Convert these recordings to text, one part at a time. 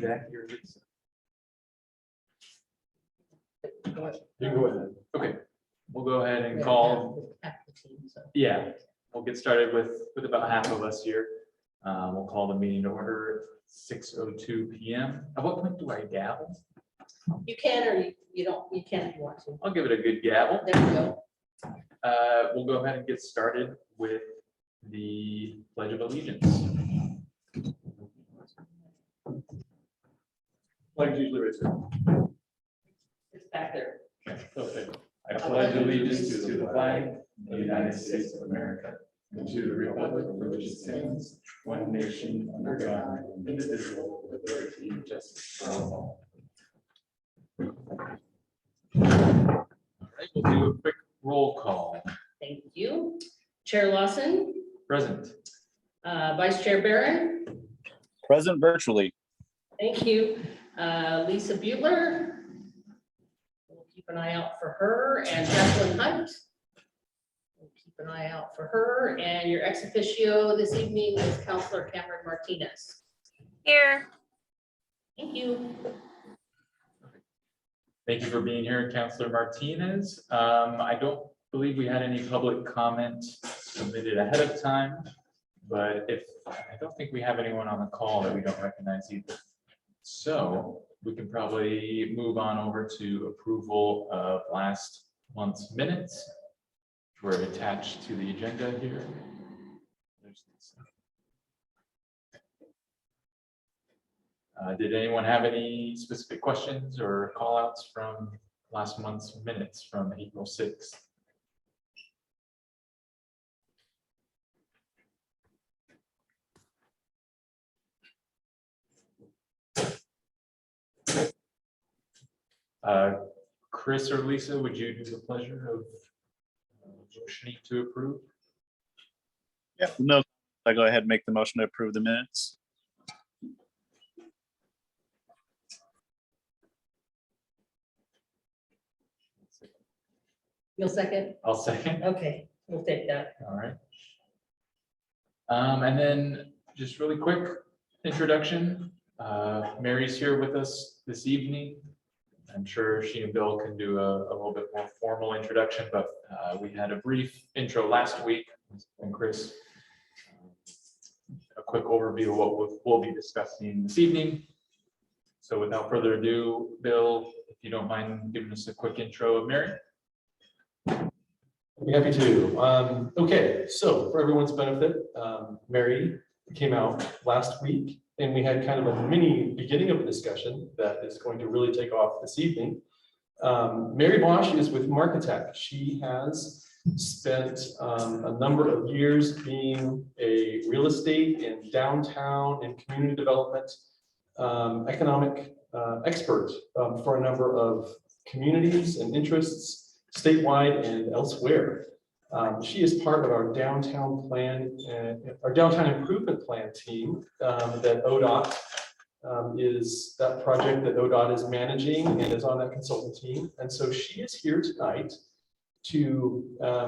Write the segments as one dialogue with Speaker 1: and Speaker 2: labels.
Speaker 1: Jackie or Lisa?
Speaker 2: Go ahead.
Speaker 1: You can go ahead. Okay, we'll go ahead and
Speaker 2: We have
Speaker 1: call.
Speaker 2: half the team, so.
Speaker 1: Yeah, we'll get started with about half of us here. We'll call the meeting to order at 6:02 PM. At what point do I gavel?
Speaker 2: You can, or you don't, you can if you want to.
Speaker 1: I'll give it a good gavel.
Speaker 2: There we go.
Speaker 1: We'll go ahead and get started with the Pledge of Allegiance.
Speaker 3: Like usually right there.
Speaker 2: It's back there.
Speaker 3: Okay.
Speaker 1: I pledge allegiance to the flag of the United States of America
Speaker 3: And to the republic for which it stands, one nation under God, indivisible, with liberty and justice for all.
Speaker 1: All right, we'll do a quick roll call.
Speaker 2: Thank you. Chair Lawson,
Speaker 1: Present.
Speaker 2: Vice Chair Barron,
Speaker 4: Present virtually.
Speaker 2: thank you. Lisa Butler. We'll keep an eye out for her, and Jacqueline Hunt. We'll keep an eye out for her, and your ex officio this evening is Counselor Cameron Martinez.
Speaker 5: Here.
Speaker 2: Thank you.
Speaker 1: Thank you for being here, Councilor Martinez. I don't believe we had any public comment submitted ahead of time, but I don't think we have anyone on the call that we don't recognize either. So we can probably move on over to approval of last month's minutes. We're attached to the agenda here. Did anyone have any specific questions or call outs from last month's minutes from April 6th? Chris or Lisa, would you do the pleasure of motioning to approve?
Speaker 4: Yeah, no, I go ahead and make the motion to approve the minutes.
Speaker 2: You'll second?
Speaker 1: I'll second.
Speaker 2: Okay, we'll take that.
Speaker 1: All right. And then just really quick introduction. Mary's here with us this evening. I'm sure she and Bill can do a little bit more formal introduction, but we had a brief intro last week and Chris. A quick overview of what we'll be discussing this evening. So without further ado, Bill, if you don't mind giving us a quick intro of Mary.
Speaker 3: I'd be happy to. Okay, so for everyone's benefit, Mary came out last week and we had kind of a mini beginning of a discussion that is going to really take off this evening. Mary Bosch is with Marketech. She has spent a number of years being a real estate and downtown and community development economic expert for a number of communities and interests statewide and elsewhere. She is part of our downtown plan, our downtown improvement plan team that ODOT is that project that ODOT is managing and is on that consultant team. And so she is here tonight to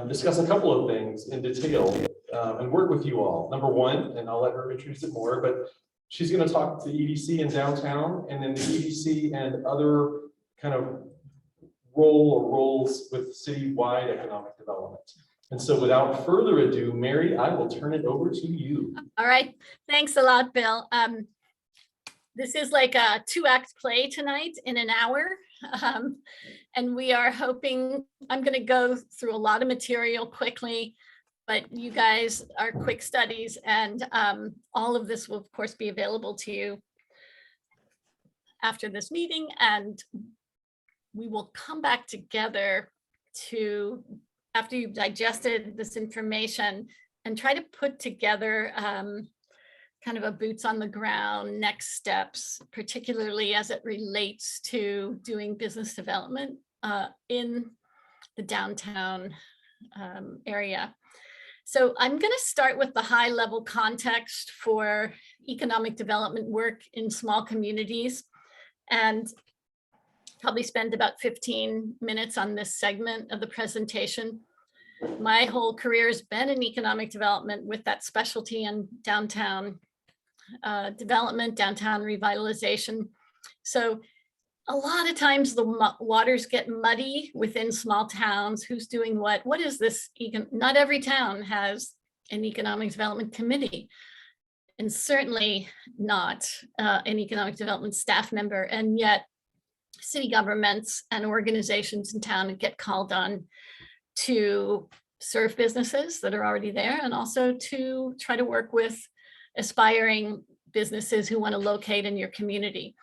Speaker 3: discuss a couple of things in detail and work with you all. Number one, and I'll let her introduce it more, but she's going to talk to the EDC in downtown and then the EDC and other kind of roles with citywide economic development. And so without further ado, Mary, I will turn it over to you.
Speaker 5: All right. Thanks a lot, Bill. This is like a 2-act play tonight in an hour. And we are hoping, I'm going to go through a lot of material quickly, but you guys are quick studies and all of this will of course be available to you after this meeting. And we will come back together to, after you've digested this information, and try to put together kind of a boots on the ground next steps, particularly as it relates to doing business development in the downtown area. So I'm going to start with the high level context for economic development work in small communities, and probably spend about 15 minutes on this segment of the presentation. My whole career has been in economic development with that specialty in downtown development, downtown revitalization. So a lot of times the waters get muddy within small towns. Who's doing what is this? Not every town has an economic development committee, and certainly not an economic development staff member. And yet city governments and organizations in town get called on to serve businesses that are already there, and also to try to work with aspiring businesses who want to locate in your community.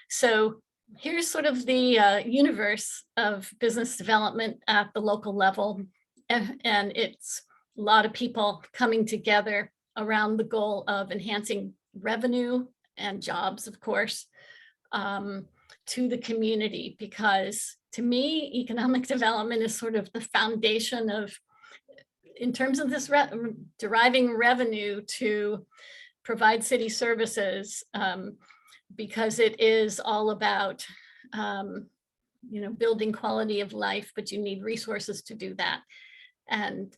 Speaker 5: So here's sort of the universe of business development at the local level. And it's a lot of people coming together around the goal of enhancing revenue and jobs, of course, to the community, because to me, economic development is sort of the foundation of, in terms of this deriving revenue to provide city services, because it is all about, building quality of life, but you need resources to do that. And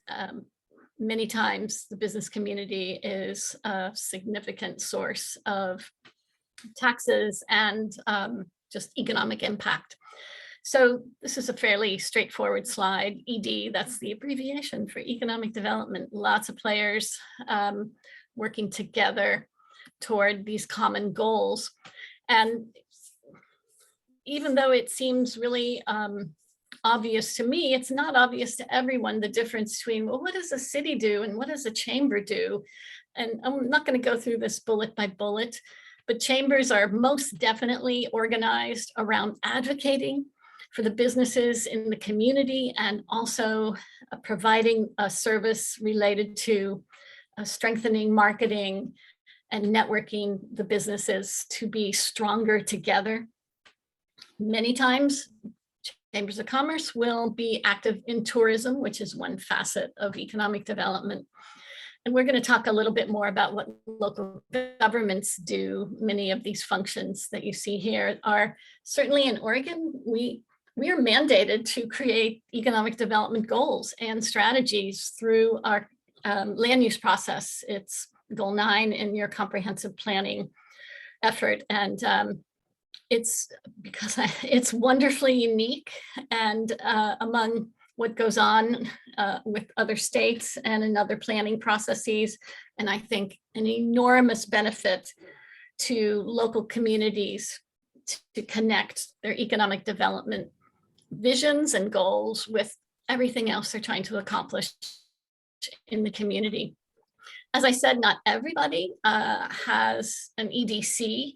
Speaker 5: many times the business community is a significant source of taxes and just economic impact. So this is a fairly straightforward slide. ED, that's the abbreviation for economic development. Lots of players working together toward these common goals. And even though it seems really obvious to me, it's not obvious to everyone, the difference between, well, what does a city do and what does a chamber do? And I'm not going to go through this bullet by bullet, but chambers are most definitely organized around advocating for the businesses in the community, and also providing a service related to strengthening marketing and networking the businesses to be stronger together. Many times, chambers of commerce will be active in tourism, which is one facet of economic development. And we're going to talk a little bit more about what local governments do. Many of these functions that you see here are certainly in Oregon. We are mandated to create economic development goals and strategies through our land use process. It's goal 9 in your comprehensive planning effort. And it's because it's wonderfully unique and among what goes on with other states and in other planning processes. And I think an enormous benefit to local communities to connect their economic development visions and goals with everything else they're trying to accomplish in the community. As I said, not everybody has an EDC.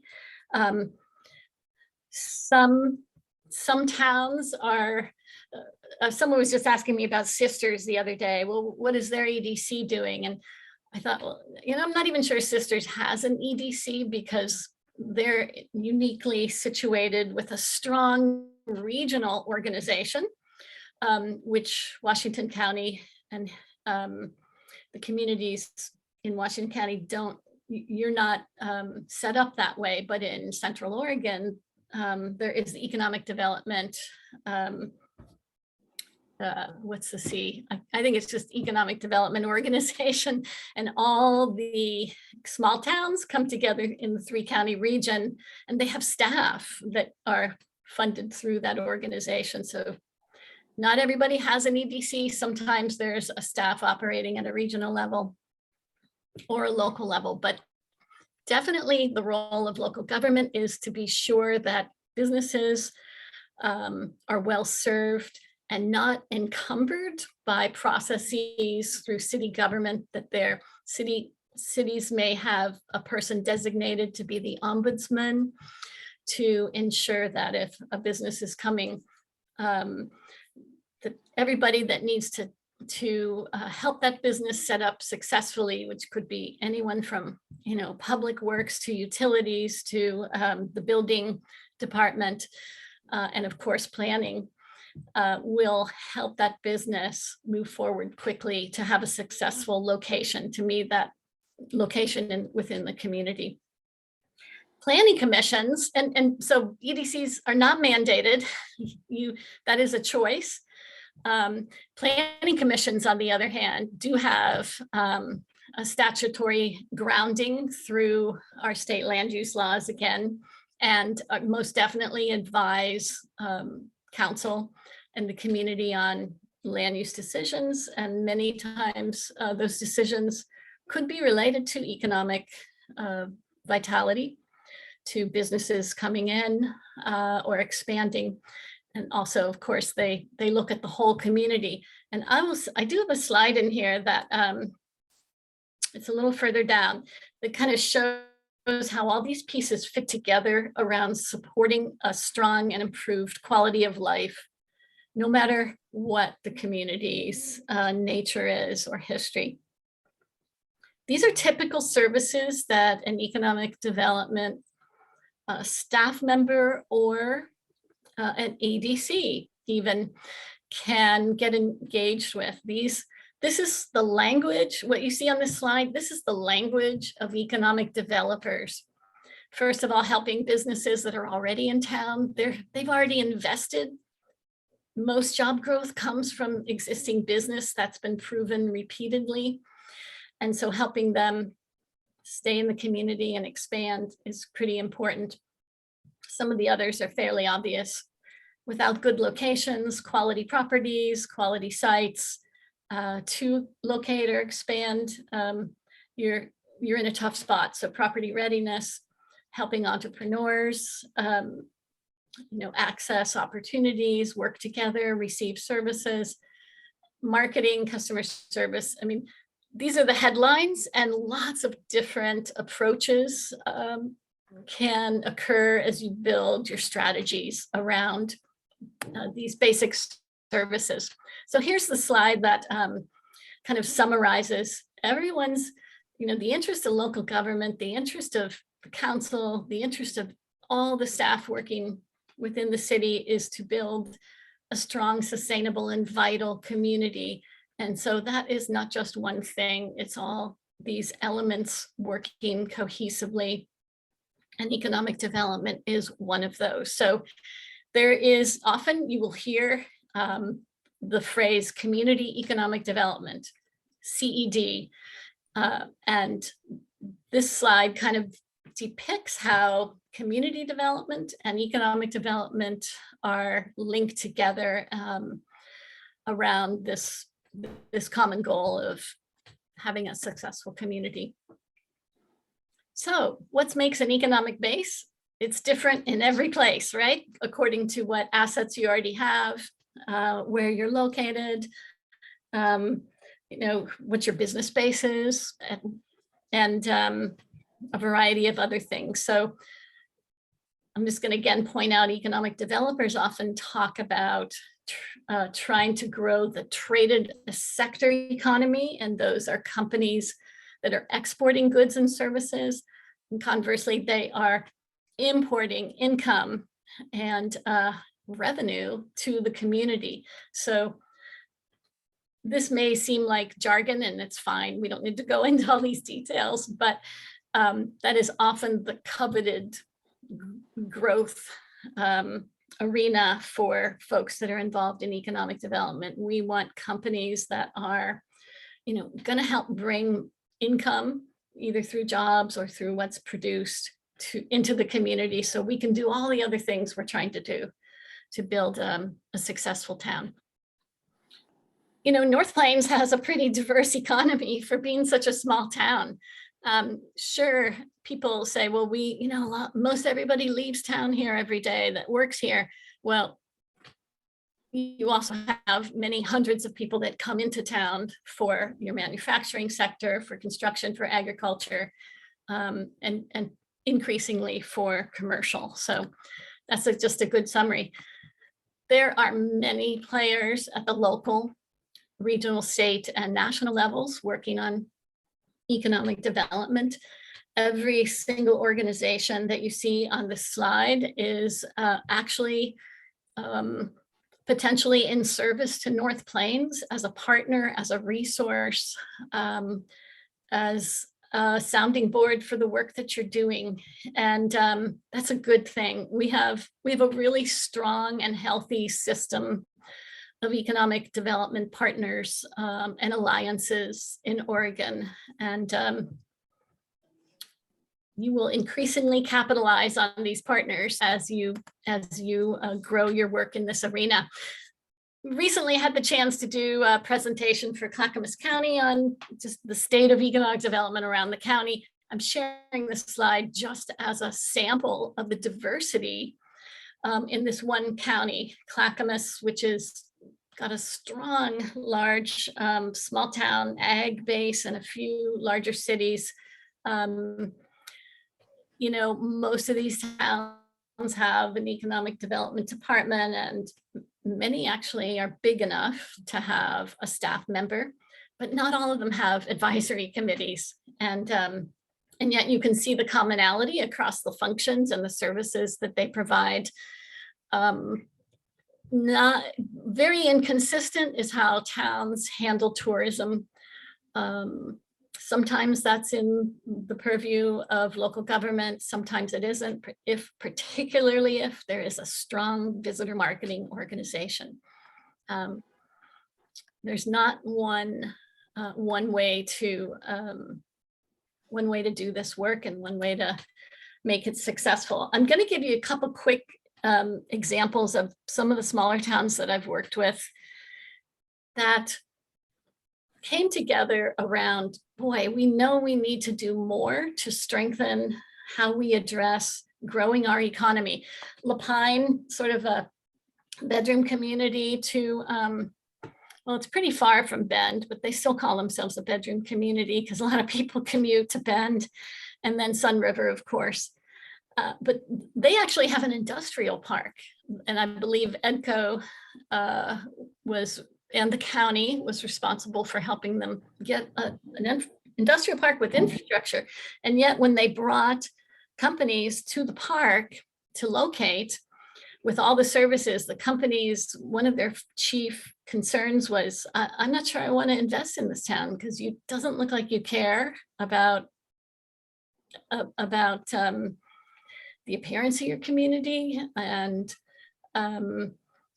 Speaker 5: Some towns are, someone was just asking me about Sisters the other day. Well, what is their EDC doing? And I thought, well, I'm not even sure Sisters has an EDC because they're uniquely situated with a strong regional organization, which Washington County and the communities in Washington County you're not set up that way, but in Central Oregon, there is the economic development, what's the C? I think it's just economic development organization, and all the small towns come together in the 3-county region, and they have staff that are funded through that organization. So not everybody has an EDC. Sometimes there's a staff operating at a regional level or a local level, but definitely the role of local government is to be sure that businesses are well served and not encumbered by processes through city government, that their cities may have a person designated to be the ombudsman to ensure that if a business is coming, that everybody that needs to help that business set up successfully, which could be anyone from public works to utilities to the building department, and of course planning, will help that business move forward quickly to have a successful location. To me, that location within the community. Planning commissions, and so EDCs are not mandated. That is a choice. Planning commissions, on the other hand, do have a statutory grounding through our state land use laws again, and most definitely advise council and the community on land use decisions. And many times those decisions could be related to economic vitality, to businesses coming in or expanding. And also, of course, they look at the whole community. And I do have a slide in here that it's a little further down that kind of shows how all these pieces fit together around supporting a strong and improved quality of life, no matter what the community's nature is or history. These are typical services that an economic development staff member or an ADC even can get engaged with. This is the language, what you see on this slide, this is the language of economic developers. First of all, helping businesses that are already in town. They've already invested. Most job growth comes from existing business, that's been proven repeatedly. And so helping them stay in the community and expand is pretty important. Some of the others are fairly obvious. Without good locations, quality properties, quality sites to locate or expand, you're in a tough spot. So property readiness, helping entrepreneurs, access opportunities, work together, receive services, marketing, customer service. I mean, these are the headlines, and lots of different approaches can occur as you build your strategies around these basic services. So here's the slide that kind of summarizes everyone's, the interest of local government, the interest of the council, the interest of all the staff working within the city is to build a strong, sustainable, and vital community. And so that is not just one thing, it's all these elements working cohesively, and economic development is one of those. So there is often, you will hear the phrase community economic development, CED, and this slide kind of depicts how community development and economic development are linked together around this common goal of having a successful community. So what makes an economic base? It's different in every place, right? According to what assets you already have, where you're located, what your business base is, and a variety of other things. So I'm just going to again point out economic developers often talk about trying to grow the traded sector economy, and those are companies that are exporting goods and services. And conversely, they are importing income and revenue to the community. So this may seem like jargon, and it's fine. We don't need to go into all these details, but that is often the coveted growth arena for folks that are involved in economic development. We want companies that are, going to help bring income either through jobs or through what's produced into the community, so we can do all the other things we're trying to do to build a successful town. North Plains has a pretty diverse economy for being such a small town. Sure, people say, well, most everybody leaves town here every day that works here. Well, you also have many hundreds of people that come into town for your manufacturing sector, for construction, for agriculture, and increasingly for commercial. So that's just a good summary. There are many players at the local, regional, state, and national levels working on economic development. Every single organization that you see on this slide is actually potentially in service to North Plains as a partner, as a resource, as a sounding board for the work that you're doing. And that's a good thing. We have a really strong and healthy system of economic development partners and alliances in Oregon. And you will increasingly capitalize on these partners as you grow your work in this arena. Recently had the chance to do a presentation for Clackamas County on just the state of economic development around the county. I'm sharing this slide just as a sample of the diversity in this one county, Clackamas, which is got a strong, large, small town ag base and a few larger cities. You know, most of these towns have an economic development department, and many actually are big enough to have a staff member, but not all of them have advisory committees. And yet you can see the commonality across the functions and the services that they provide. Not very inconsistent is how towns handle tourism. Sometimes that's in the purview of local government, sometimes it isn't, particularly if there is a strong visitor marketing organization. There's not one way to do this work and one way to make it successful. I'm going to give you a couple quick examples of some of the smaller towns that I've worked with that came together around, boy, we know we need to do more to strengthen how we address growing our economy. Lapine, sort of a bedroom community to, well, it's pretty far from Bend, but they still call themselves a bedroom community because a lot of people commute to Bend, and then Sun River, of course. But they actually have an industrial park, and I believe EDCO and the county was responsible for helping them get an industrial park with infrastructure. And yet when they brought companies to the park to locate with all the services, the companies, one of their chief concerns was, I'm not sure I want to invest in this town because you doesn't look like you care about the appearance of your community and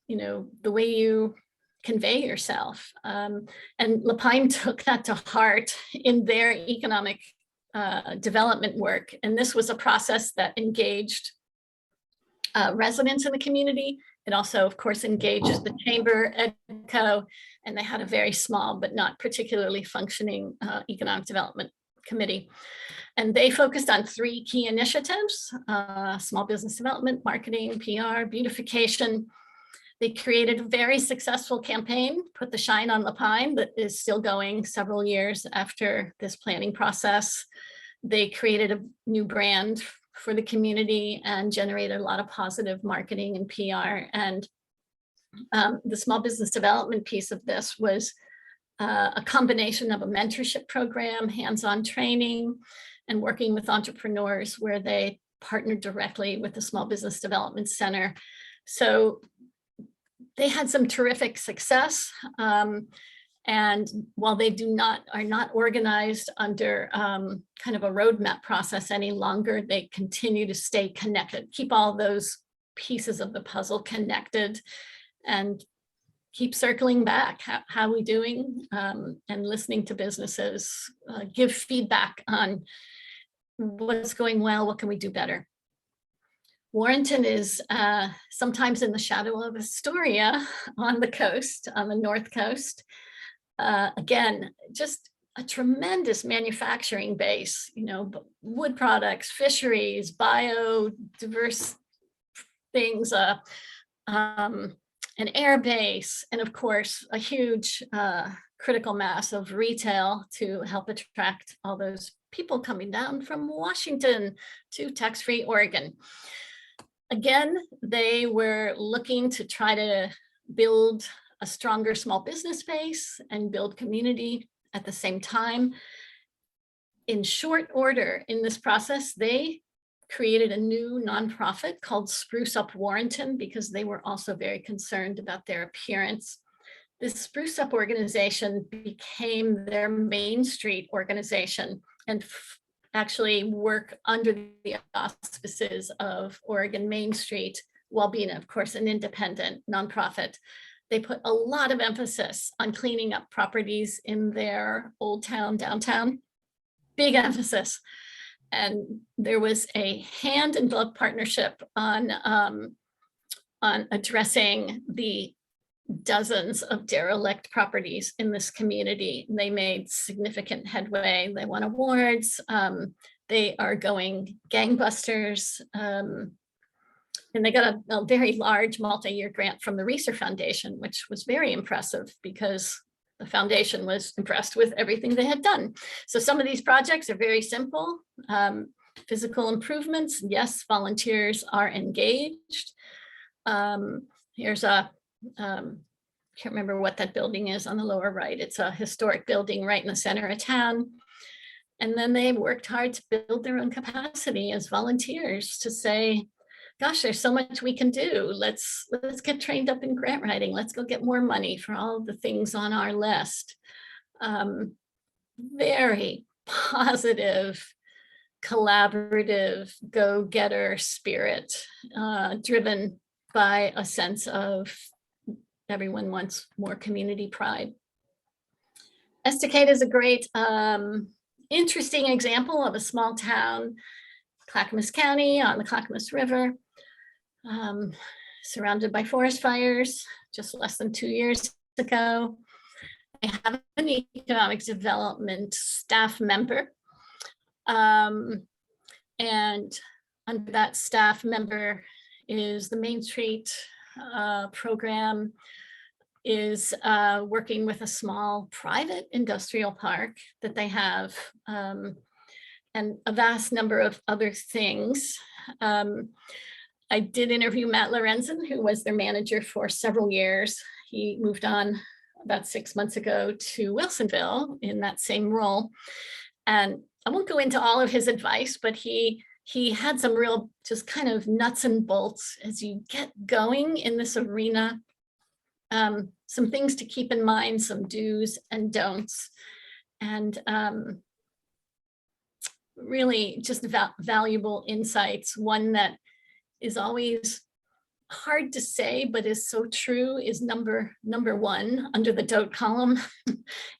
Speaker 5: you know, the way you convey yourself. And Lapine took that to heart in their economic development work. And this was a process that engaged residents in the community. It also, of course, engaged the chamber, EDCO, and they had a very small but not particularly functioning economic development committee. And they focused on 3 key initiatives: small business development, marketing, PR, beautification. They created a very successful campaign, Put the Shine on Lapine, that is still going several years after this planning process. They created a new brand for the community and generated a lot of positive marketing and PR. And the small business development piece of this was a combination of a mentorship program, hands-on training, and working with entrepreneurs where they partnered directly with the Small Business Development Center. So they had some terrific success. And while they are not organized under kind of a roadmap process any longer, they continue to stay connected, keep all those pieces of the puzzle connected, and keep circling back. How are we doing? And listening to businesses, give feedback on what's going well, what can we do better. Warrenton is sometimes in the shadow of Astoria on the coast, on the North Coast. Again, just a tremendous manufacturing base, you know, wood products, fisheries, biodiverse things, an air base, and of course, a huge critical mass of retail to help attract all those people coming down from Washington to tax-free Oregon. Again, they were looking to try to build a stronger small business base and build community at the same time. In short order in this process, they created a new nonprofit called Spruce Up Warrenton because they were also very concerned about their appearance. This Spruce Up organization became their Main Street organization and actually work under the auspices of Oregon Main Street, while being, of course, an independent nonprofit. they put a lot of emphasis on cleaning up properties in their old town, downtown, big emphasis. And there was a hand in glove partnership on addressing the dozens of derelict properties in this community. They made significant headway. They won awards. They are going gangbusters. And they got a very large multi-year grant from the Reeser Foundation, which was very impressive because the foundation was impressed with everything they had done. So some of these projects are very simple. Physical improvements, yes, volunteers are engaged. Here's a, can't remember what that building is on the lower right. It's a historic building right in the center of town. And then they worked hard to build their own capacity as volunteers to say, gosh, there's so much we can do. Let's get trained up in grant writing. Let's go get more money for all the things on our list. Very positive, collaborative, go-getter spirit, driven by a sense of everyone wants more community pride. Estacade is a great, interesting example of a small town, Clackamas County on the Clackamas River, surrounded by forest fires just less than 2 years ago. I have an economic development staff member. And under that staff member is the Main Street program, is working with a small private industrial park that they have, and a vast number of other things. I did interview Matt Lorenzen, who was their manager for several years. He moved on about 6 months ago to Wilsonville in that same role. And I won't go into all of his advice, but he had some real just kind of nuts and bolts as you get going in this arena. Some things to keep in mind, some do's and don'ts, and really just valuable insights. One that is always hard to say, but is so true, is number one under the don't column.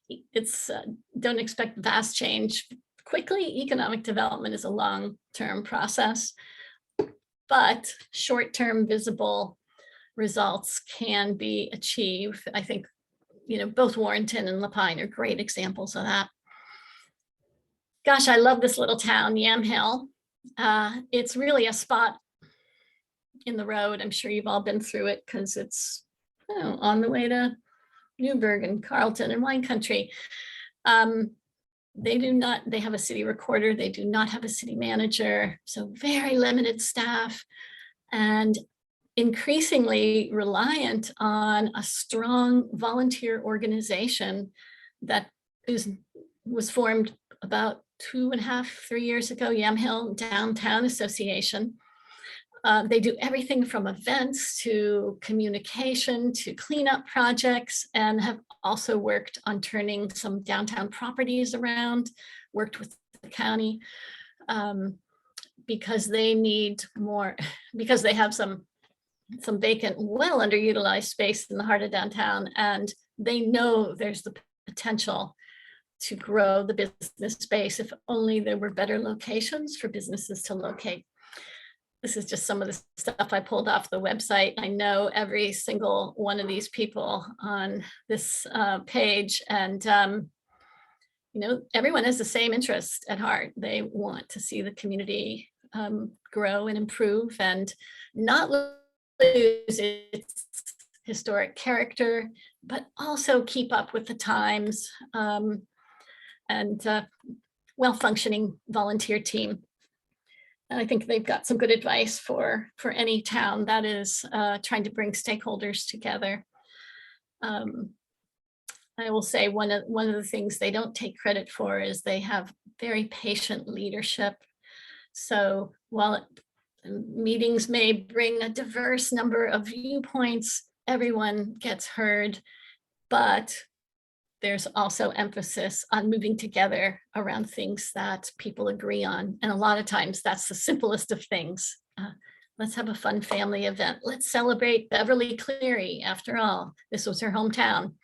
Speaker 5: It's don't expect vast change quickly. Economic development is a long-term process, but short-term visible results can be achieved. I think, both Warrenton and Lapine are great examples of that. Gosh, I love this little town, Yamhill. It's really a spot in the road. I'm sure you've all been through it because it's on the way to Newburgh and Carlton and wine country. They have a city recorder. They do not have a city manager. So very limited staff and increasingly reliant on a strong volunteer organization that was formed about 2.5, 3 years ago, Yamhill Downtown Association. They do everything from events to communication to cleanup projects, and have also worked on turning some downtown properties around, worked with the county, because they need more, because they have some vacant, well underutilized space in the heart of downtown, and they know there's the potential to grow the business space if only there were better locations for businesses to locate. This is just some of the stuff I pulled off the website. I know every single one of these people on this page, and everyone has the same interest at heart. They want to see the community grow and improve and not lose its historic character, but also keep up with the times, and well-functioning volunteer team. And I think they've got some good advice for any town that is trying to bring stakeholders together. I will say one of the things they don't take credit for is they have very patient leadership. So while meetings may bring a diverse number of viewpoints, everyone gets heard, but there's also emphasis on moving together around things that people agree on. And a lot of times that's the simplest of things, Let's have a fun family event. Let's celebrate Beverly Cleary. After all, this was her hometown.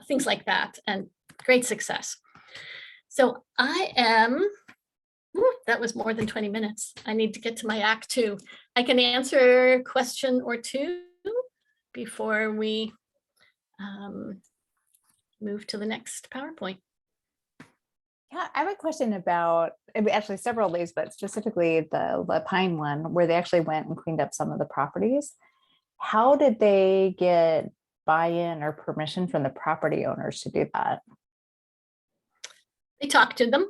Speaker 5: Things like that, and great success. So I am, that was more than 20 minutes. I need to get to my act 2. I can answer a question or two before we move to the next PowerPoint.
Speaker 6: Yeah, I have a question about, actually several of these, but specifically the Lapine one, where they actually went and cleaned up some of the properties. How did they get buy-in or permission from the property owners to do that?
Speaker 5: They talked to them,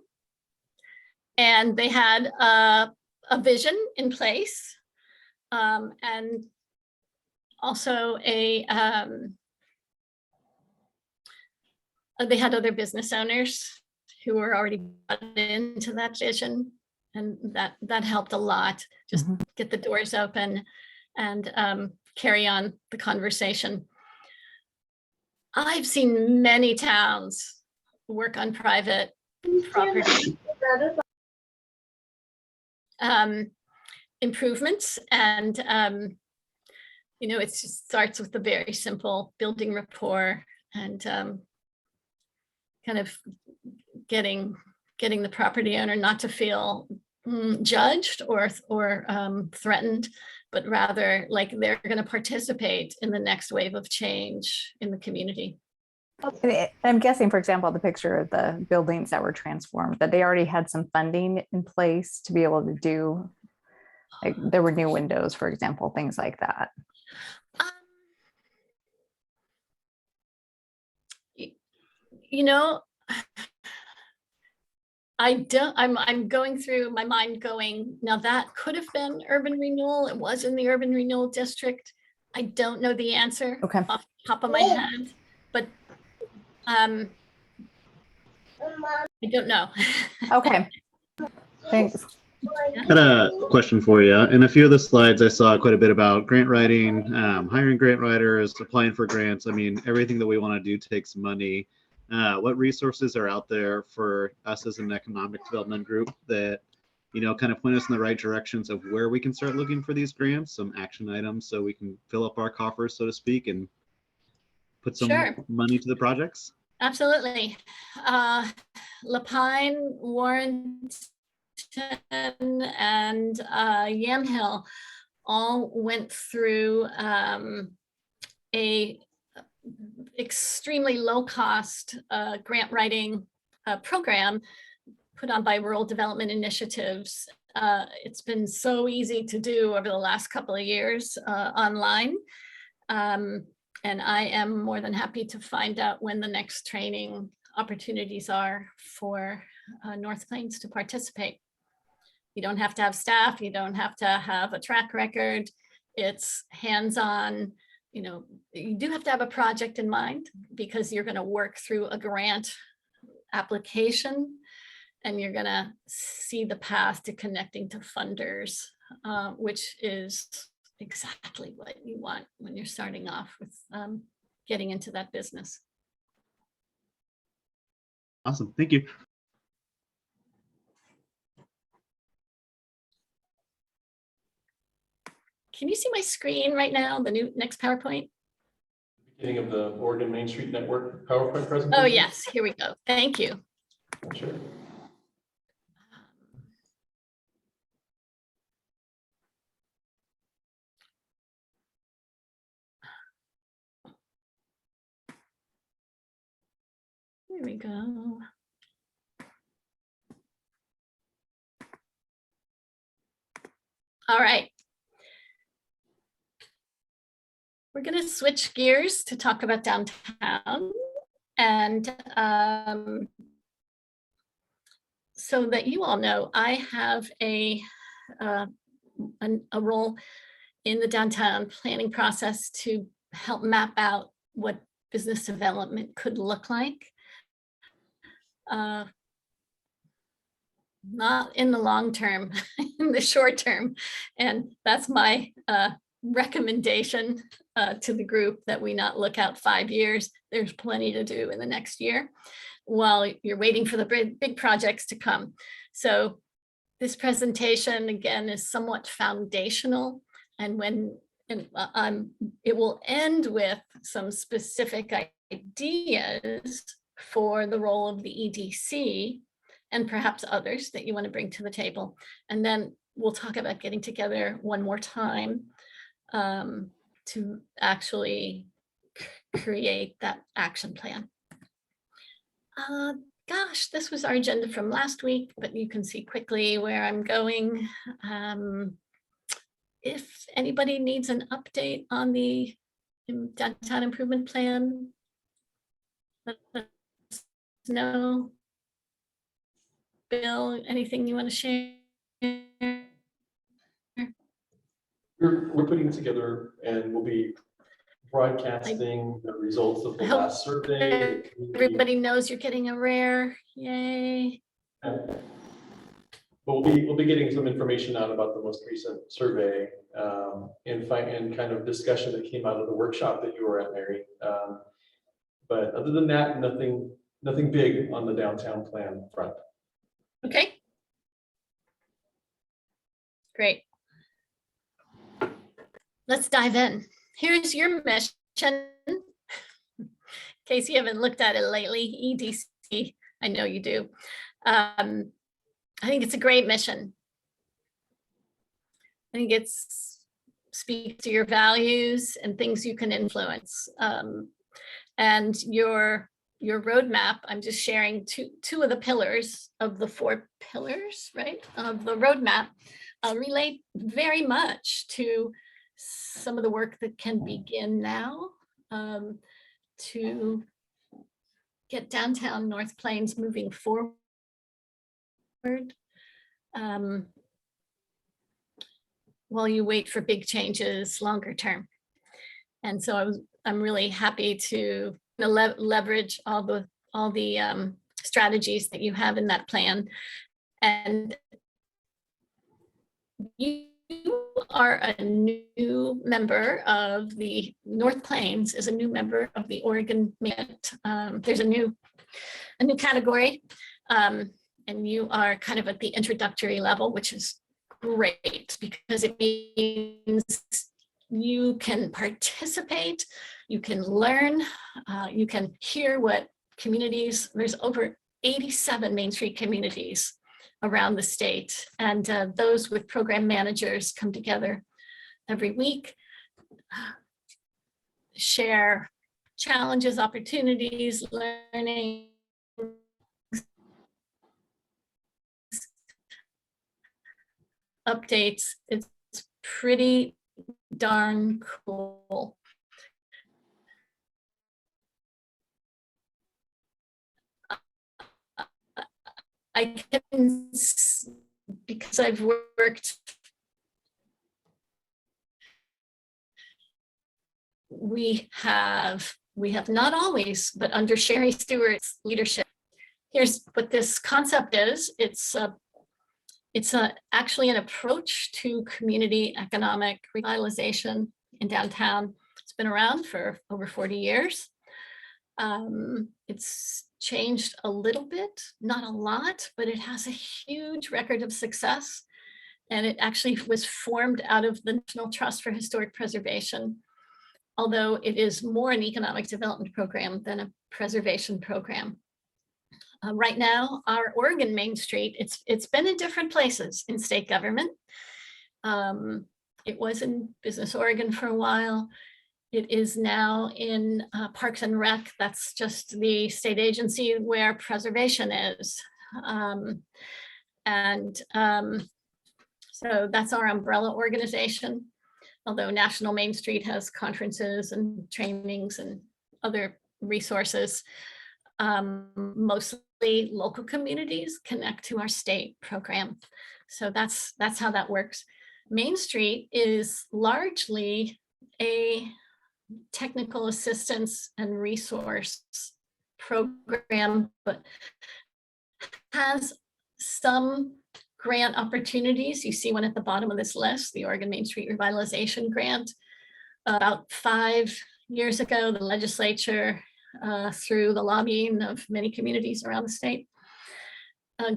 Speaker 5: and they had a vision in place, and also they had other business owners who were already bought into that vision, and that helped a lot. Just get the doors open and carry on the conversation. I've seen many towns work on private property improvements, and it just starts with the very simple building rapport and kind of getting the property owner not to feel judged or threatened, but rather like they're going to participate in the next wave of change in the community.
Speaker 6: I'm guessing, for example, the picture of the buildings that were transformed, that they already had some funding in place to be able to do, like there were new windows, for example, things like that.
Speaker 5: I'm going through my mind going, now that could have been urban renewal. It was in the urban renewal district. I don't know the answer off the top of my head, but I don't know.
Speaker 6: Okay, thanks.
Speaker 4: I had a question for you. In a few of the slides, I saw quite a bit about grant writing, hiring grant writers, applying for grants. I mean, everything that we want to do takes money. What resources are out there for us as an economic development group that, kind of point us in the right directions of where we can start looking for these grants, some action items so we can fill up our coffers, so to speak, and put some money to the projects?
Speaker 5: Absolutely. Lapine, Warrenton, and Yamhill all went through a extremely low cost grant writing program put on by Rural Development Initiatives. It's been so easy to do over the last couple of years online. And I am more than happy to find out when the next training opportunities are for North Plains to participate. You don't have to have staff, you don't have to have a track record. It's hands-on. You do have to have a project in mind because you're going to work through a grant application and you're going to see the path to connecting to funders, which is exactly what you want when you're starting off with getting into that business.
Speaker 4: Awesome. Thank you.
Speaker 5: Can you see my screen right now, the next PowerPoint?
Speaker 3: Beginning of the Oregon Main Street Network PowerPoint presentation?
Speaker 5: Oh, yes. Here we go. Thank you.
Speaker 3: Sure.
Speaker 5: Here we go. All right. We're going to switch gears to talk about downtown. And so that you all know, I have a role in the downtown planning process to help map out what business development could look like. Not in the long term, in the short term. And that's my recommendation to the group, that we not look out 5 years. There's plenty to do in the next year while you're waiting for the big projects to come. So this presentation, again, is somewhat foundational. And it will end with some specific ideas for the role of the EDC and perhaps others that you want to bring to the table. And then we'll talk about getting together one more time to actually create that action plan. Gosh, this was our agenda from last week, but you can see quickly where I'm going. If anybody needs an update on the downtown improvement plan, let us know. Bill, anything you want to share?
Speaker 3: We're putting it together and we'll be broadcasting the results of the
Speaker 5: I hope
Speaker 3: last survey. The community-
Speaker 5: Everybody knows you're getting a rare, yay.
Speaker 3: But we'll be getting some information out about the most recent survey and kind of discussion that came out of the workshop that you were at, Mary. But other than that, nothing big on the downtown plan front.
Speaker 5: Okay. Great. Let's dive in. Here's your mission. In case you haven't looked at it lately, EDC, I know you do. I think it's a great mission. I think it speaks to your values and things you can influence. And your roadmap, I'm just sharing two of the pillars of the 4 pillars, right, of the roadmap, relate very much to some of the work that can begin now to get downtown North Plains moving forward. While you wait for big changes longer term. And so I'm really happy to leverage all the strategies that you have in that plan. And you are a new member of the North Plains, is a new member of the Oregon Mint. There's a new category, and you are kind of at the introductory level, which is great because it means you can participate, you can learn, you can hear what communities, there's over 87 Main Street communities around the state, and those with program managers come together every week, share challenges, opportunities, learning, updates. It's pretty darn cool. I can, because I've worked, we have not always, but under Sherry Stewart's leadership. Here's what this concept is. It's actually an approach to community economic revitalization in downtown. It's been around for over 40 years. It's changed a little bit, not a lot, but it has a huge record of success. And it actually was formed out of the National Trust for Historic Preservation, although it is more an economic development program than a preservation program. Right now, our Oregon Main Street, it's been in different places in state government. It was in Business Oregon for a while. It is now in Parks and Rec. That's just the state agency where preservation is. So that's our umbrella organization. Although National Main Street has conferences and trainings and other resources, mostly local communities connect to our state program. So that's how that works. Main Street is largely a technical assistance and resource program, but has some grant opportunities. You see one at the bottom of this list, the Oregon Main Street Revitalization Grant. About 5 years ago, the legislature, through the lobbying of many communities around the state,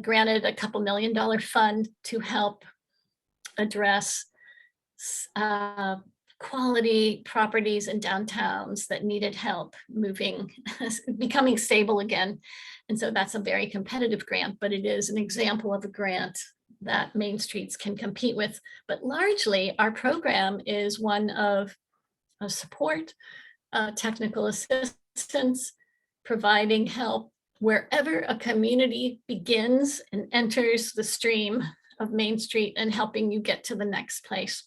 Speaker 5: granted a couple $1 million fund to help address quality properties in downtowns that needed help moving, becoming stable again. And so that's a very competitive grant, but it is an example of a grant that Main Streets can compete with. But largely our program is one of support, technical assistance, providing help wherever a community begins and enters the stream of Main Street and helping you get to the next place.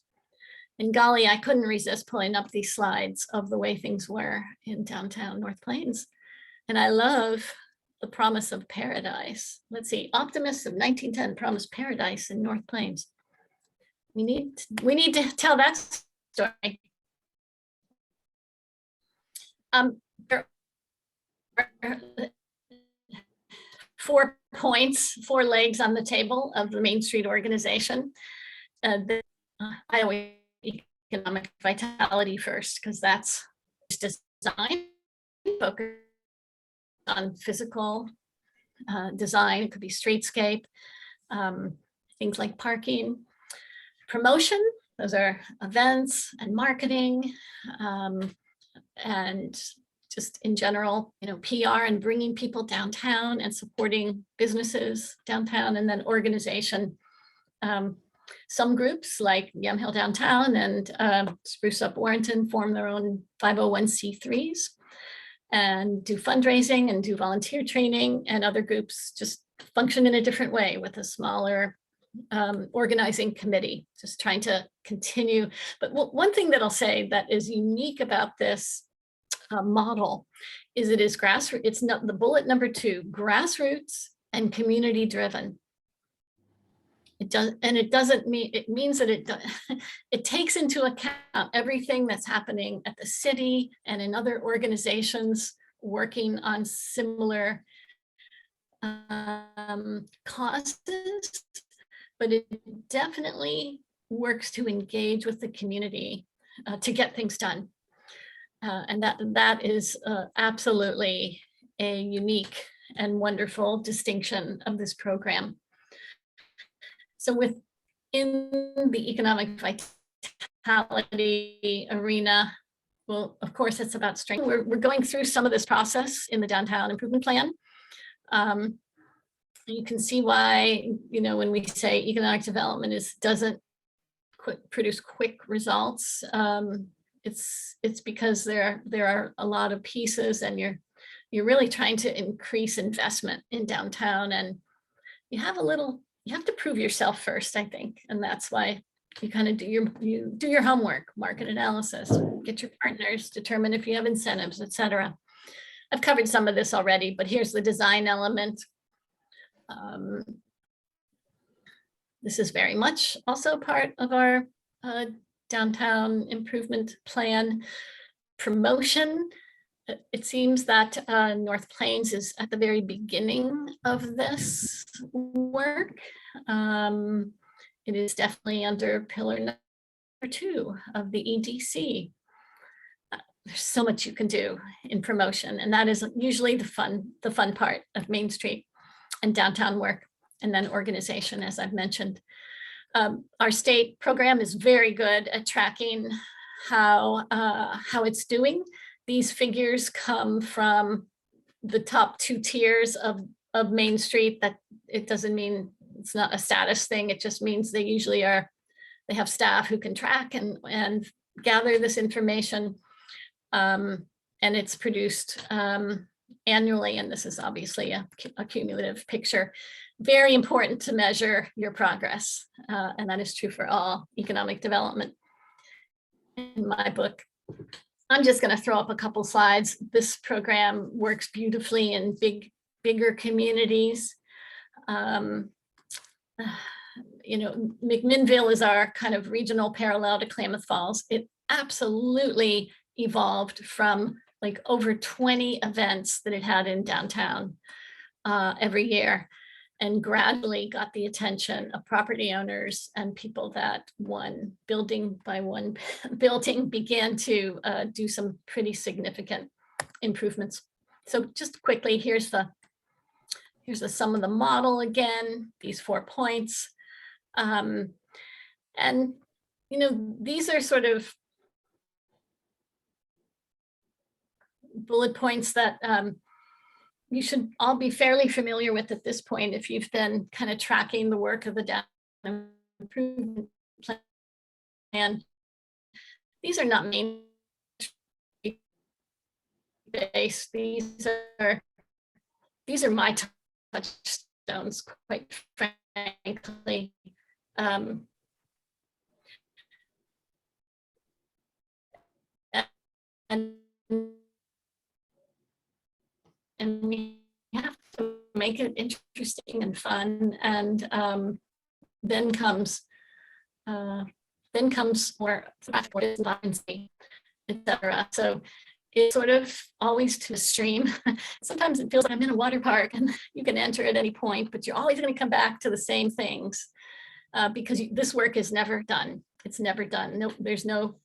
Speaker 5: And golly, I couldn't resist pulling up these slides of the way things were in downtown North Plains. And I love the promise of paradise. Let's see, optimists of 1910 promised paradise in North Plains. We need to tell that story. There are 4 points, 4 legs on the table of the Main Street organization. I always economic vitality first, because that's design, focus on physical design. It could be streetscape, things like parking, promotion. Those are events and marketing, and just in general, PR and bringing people downtown and supporting businesses downtown, and then organization. Some groups like Yamhill Downtown and Spruce Up Warrenton form their own 501c3s and do fundraising and do volunteer training, and other groups just function in a different way with a smaller organizing committee, just trying to continue. But one thing that I'll say that is unique about this model is it is grassroots. It's not the bullet number 2, grassroots and community driven. It does, and it doesn't mean, it means that it takes into account everything that's happening at the city and in other organizations working on similar causes, but it definitely works to engage with the community to get things done. And that is absolutely a unique and wonderful distinction of this program. So within the economic vitality arena, well, of course, it's about strength. We're going through some of this process in the downtown improvement plan. You can see why, when we say economic development doesn't produce quick results. It's because there are a lot of pieces, and you're really trying to increase investment in downtown, and you have to prove yourself first, I think, and that's why you kind of do your homework, market analysis, get your partners, determine if you have incentives, etc. I've covered some of this already, but here's the design element. This is very much also part of our downtown improvement plan. Promotion. It seems that North Plains is at the very beginning of this work. It is definitely under pillar number 2 of the EDC. There's so much you can do in promotion, and that is usually the fun part of Main Street and downtown work, and then organization, as I've mentioned. Our state program is very good at tracking how it's doing. These figures come from the top 2 tiers of Main Street. That it doesn't mean it's not a status thing. It just means they usually they have staff who can track and gather this information. And it's produced annually. And this is obviously a cumulative picture. Very important to measure your progress. And that is true for all economic development. In my book, I'm just going to throw up a couple slides. This program works beautifully in bigger communities. McMinnville is our kind of regional parallel to Klamath Falls. It absolutely evolved from like over 20 events that it had in downtown every year, and gradually got the attention of property owners and people that one building by one building began to do some pretty significant improvements. So just quickly, here's the here's the sum of the model again, these 4 points. And, these are sort of bullet points that you should all be fairly familiar with at this point if you've been kind of tracking the work of the downtown improvement plan. These are not main based. These are my touchstones, quite frankly. And we have to make it interesting and fun, and then comes more etc. So it's sort of always to a stream. Sometimes it feels like I'm in a water park and you can enter at any point, but you're always going to come back to the same things because this work is never done. It's never done. No, there's no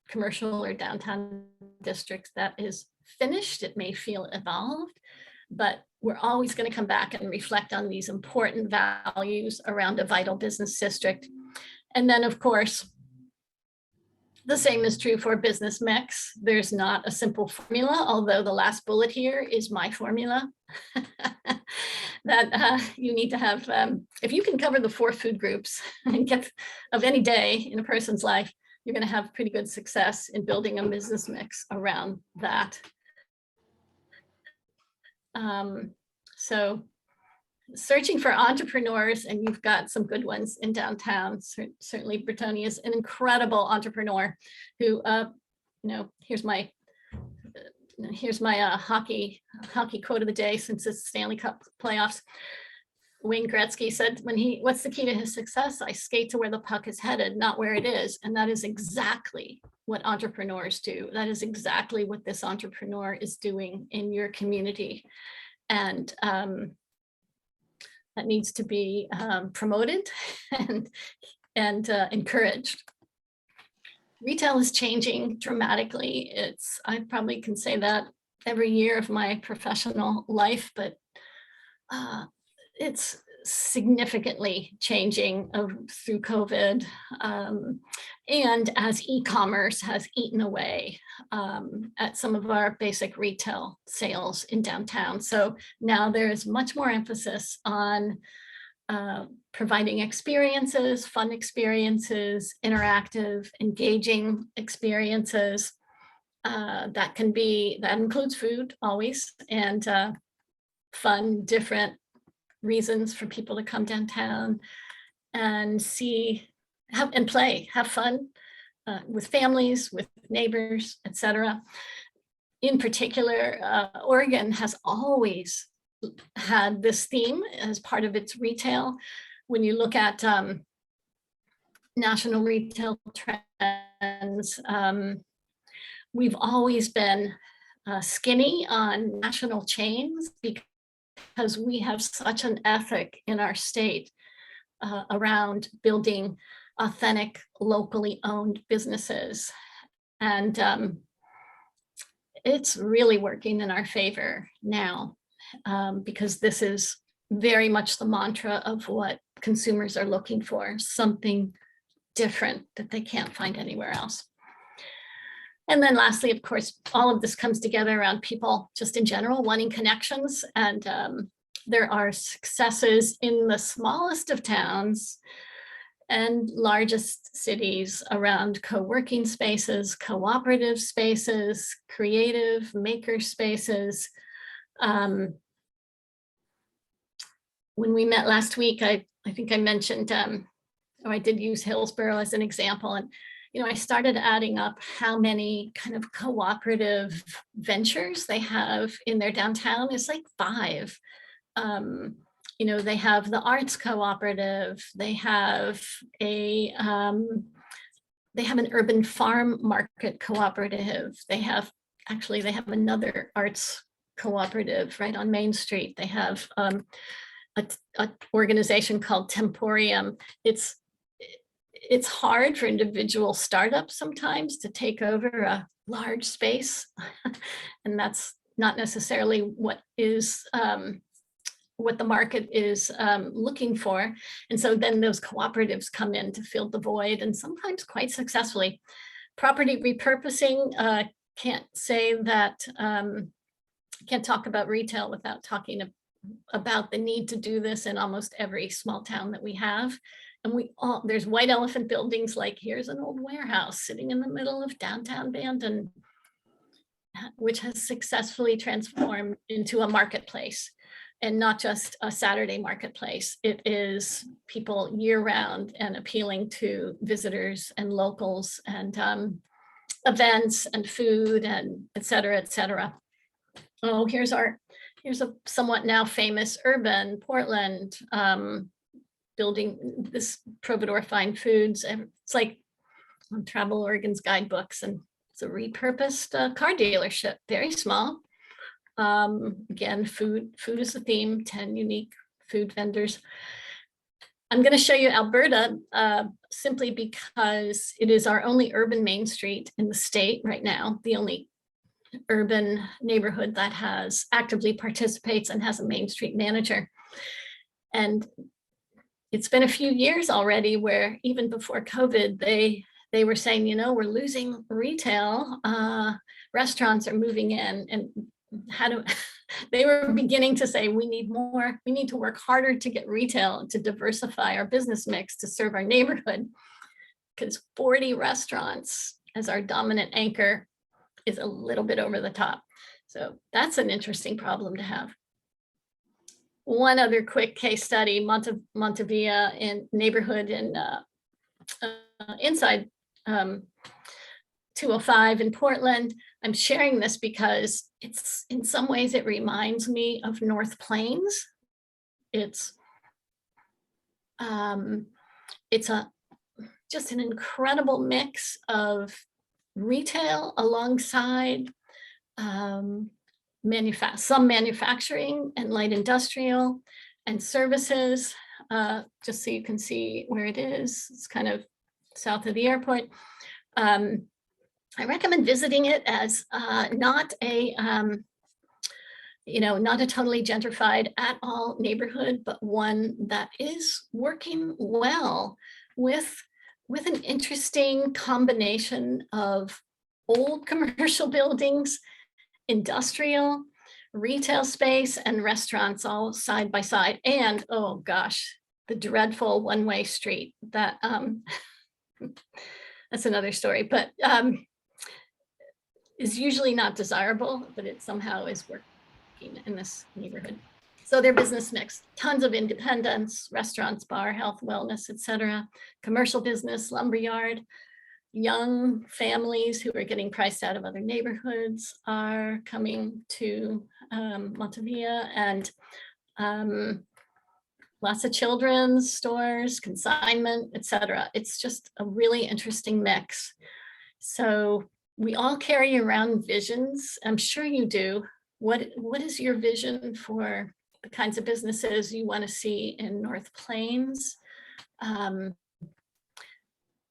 Speaker 5: commercial or downtown district that is finished. It may feel evolved, but we're always going to come back and reflect on these important values around a vital business district. And then, of course, the same is true for business mix. There's not a simple formula, although the last bullet here is my formula that you need to have. If you can cover the 4 food groups and get of any day in a person's life, you're going to have pretty good success in building a business mix around that. So searching for entrepreneurs, and you've got some good ones in downtown. Certainly Brittany is an incredible entrepreneur who, here's my hockey quote of the day, since it's Stanley Cup playoffs. Wayne Gretzky said, what's the key to his success? I skate to where the puck is headed, not where it is. And that is exactly what entrepreneurs do. That is exactly what this entrepreneur is doing in your community. And that needs to be promoted and encouraged. Retail is changing dramatically. I probably can say that every year of my professional life, but it's significantly changing through COVID. And as e-commerce has eaten away at some of our basic retail sales in downtown. So now there is much more emphasis on providing experiences, fun experiences, interactive, engaging experiences. That includes food always, and fun, different reasons for people to come downtown and have fun with families, with neighbors, etc. In particular, Oregon has always had this theme as part of its retail. When you look at national retail trends, we've always been skinny on national chains because we have such an ethic in our state around building authentic, locally owned businesses. And it's really working in our favor now because this is very much the mantra of what consumers are looking for, something different that they can't find anywhere else. And then lastly, of course, all of this comes together around people just in general wanting connections. And there are successes in the smallest of towns and largest cities around co-working spaces, cooperative spaces, creative maker spaces. When we met last week, I think I mentioned, I did use Hillsborough as an example. And I started adding up how many kind of cooperative ventures they have in their downtown. It's like 5. They have the arts cooperative. They have an urban farm market cooperative. They have another arts cooperative right on Main Street. They have an organization called Temporium. It's hard for individual startups sometimes to take over a large space, and that's not necessarily what is what the market is looking for. And so then those cooperatives come in to fill the void, and sometimes quite successfully. Property repurposing, can't say that, can't talk about retail without talking about the need to do this in almost every small town that we have. And there's white elephant buildings, like here's an old warehouse sitting in the middle of downtown Bandon, which has successfully transformed into a marketplace, and not just a Saturday marketplace. It is people year round and appealing to visitors and locals and events and food and et cetera, et cetera. Oh, here's a somewhat now famous urban Portland building, this Providore Fine Foods. And it's like on Travel Oregon's guidebooks, and it's a repurposed car dealership, very small. Again, food is the theme, 10 unique food vendors. I'm going to show you Alberta simply because it is our only urban main street in the state right now, the only urban neighborhood that actively participates and has a Main Street manager. And it's been a few years already where even before COVID, they were saying, we're losing retail, restaurants are moving in, and they were beginning to say, we need to work harder to get retail, to diversify our business mix, to serve our neighborhood, because 40 restaurants as our dominant anchor is a little bit over the top. So that's an interesting problem to have. One other quick case study, Montevilla in neighborhood in inside 205 in Portland. I'm sharing this because it's, in some ways, it reminds me of North Plains. It's just an incredible mix of retail alongside some manufacturing and light industrial and services, just so you can see where it is. It's kind of south of the airport. I recommend visiting it as not a totally gentrified at all neighborhood, but one that is working well with an interesting combination of old commercial buildings, industrial, retail space, and restaurants all side by side. And oh gosh, the dreadful one-way street that that's another story, but is usually not desirable, but it somehow is working in this neighborhood. So their business mix, tons of independents, restaurants, bar, health, wellness, etc. Commercial business, lumberyard, young families who are getting priced out of other neighborhoods are coming to Montevilla, and lots of children's stores, consignment, etc. It's just a really interesting mix. So we all carry around visions. I'm sure you do. What is your vision for the kinds of businesses you want to see in North Plains?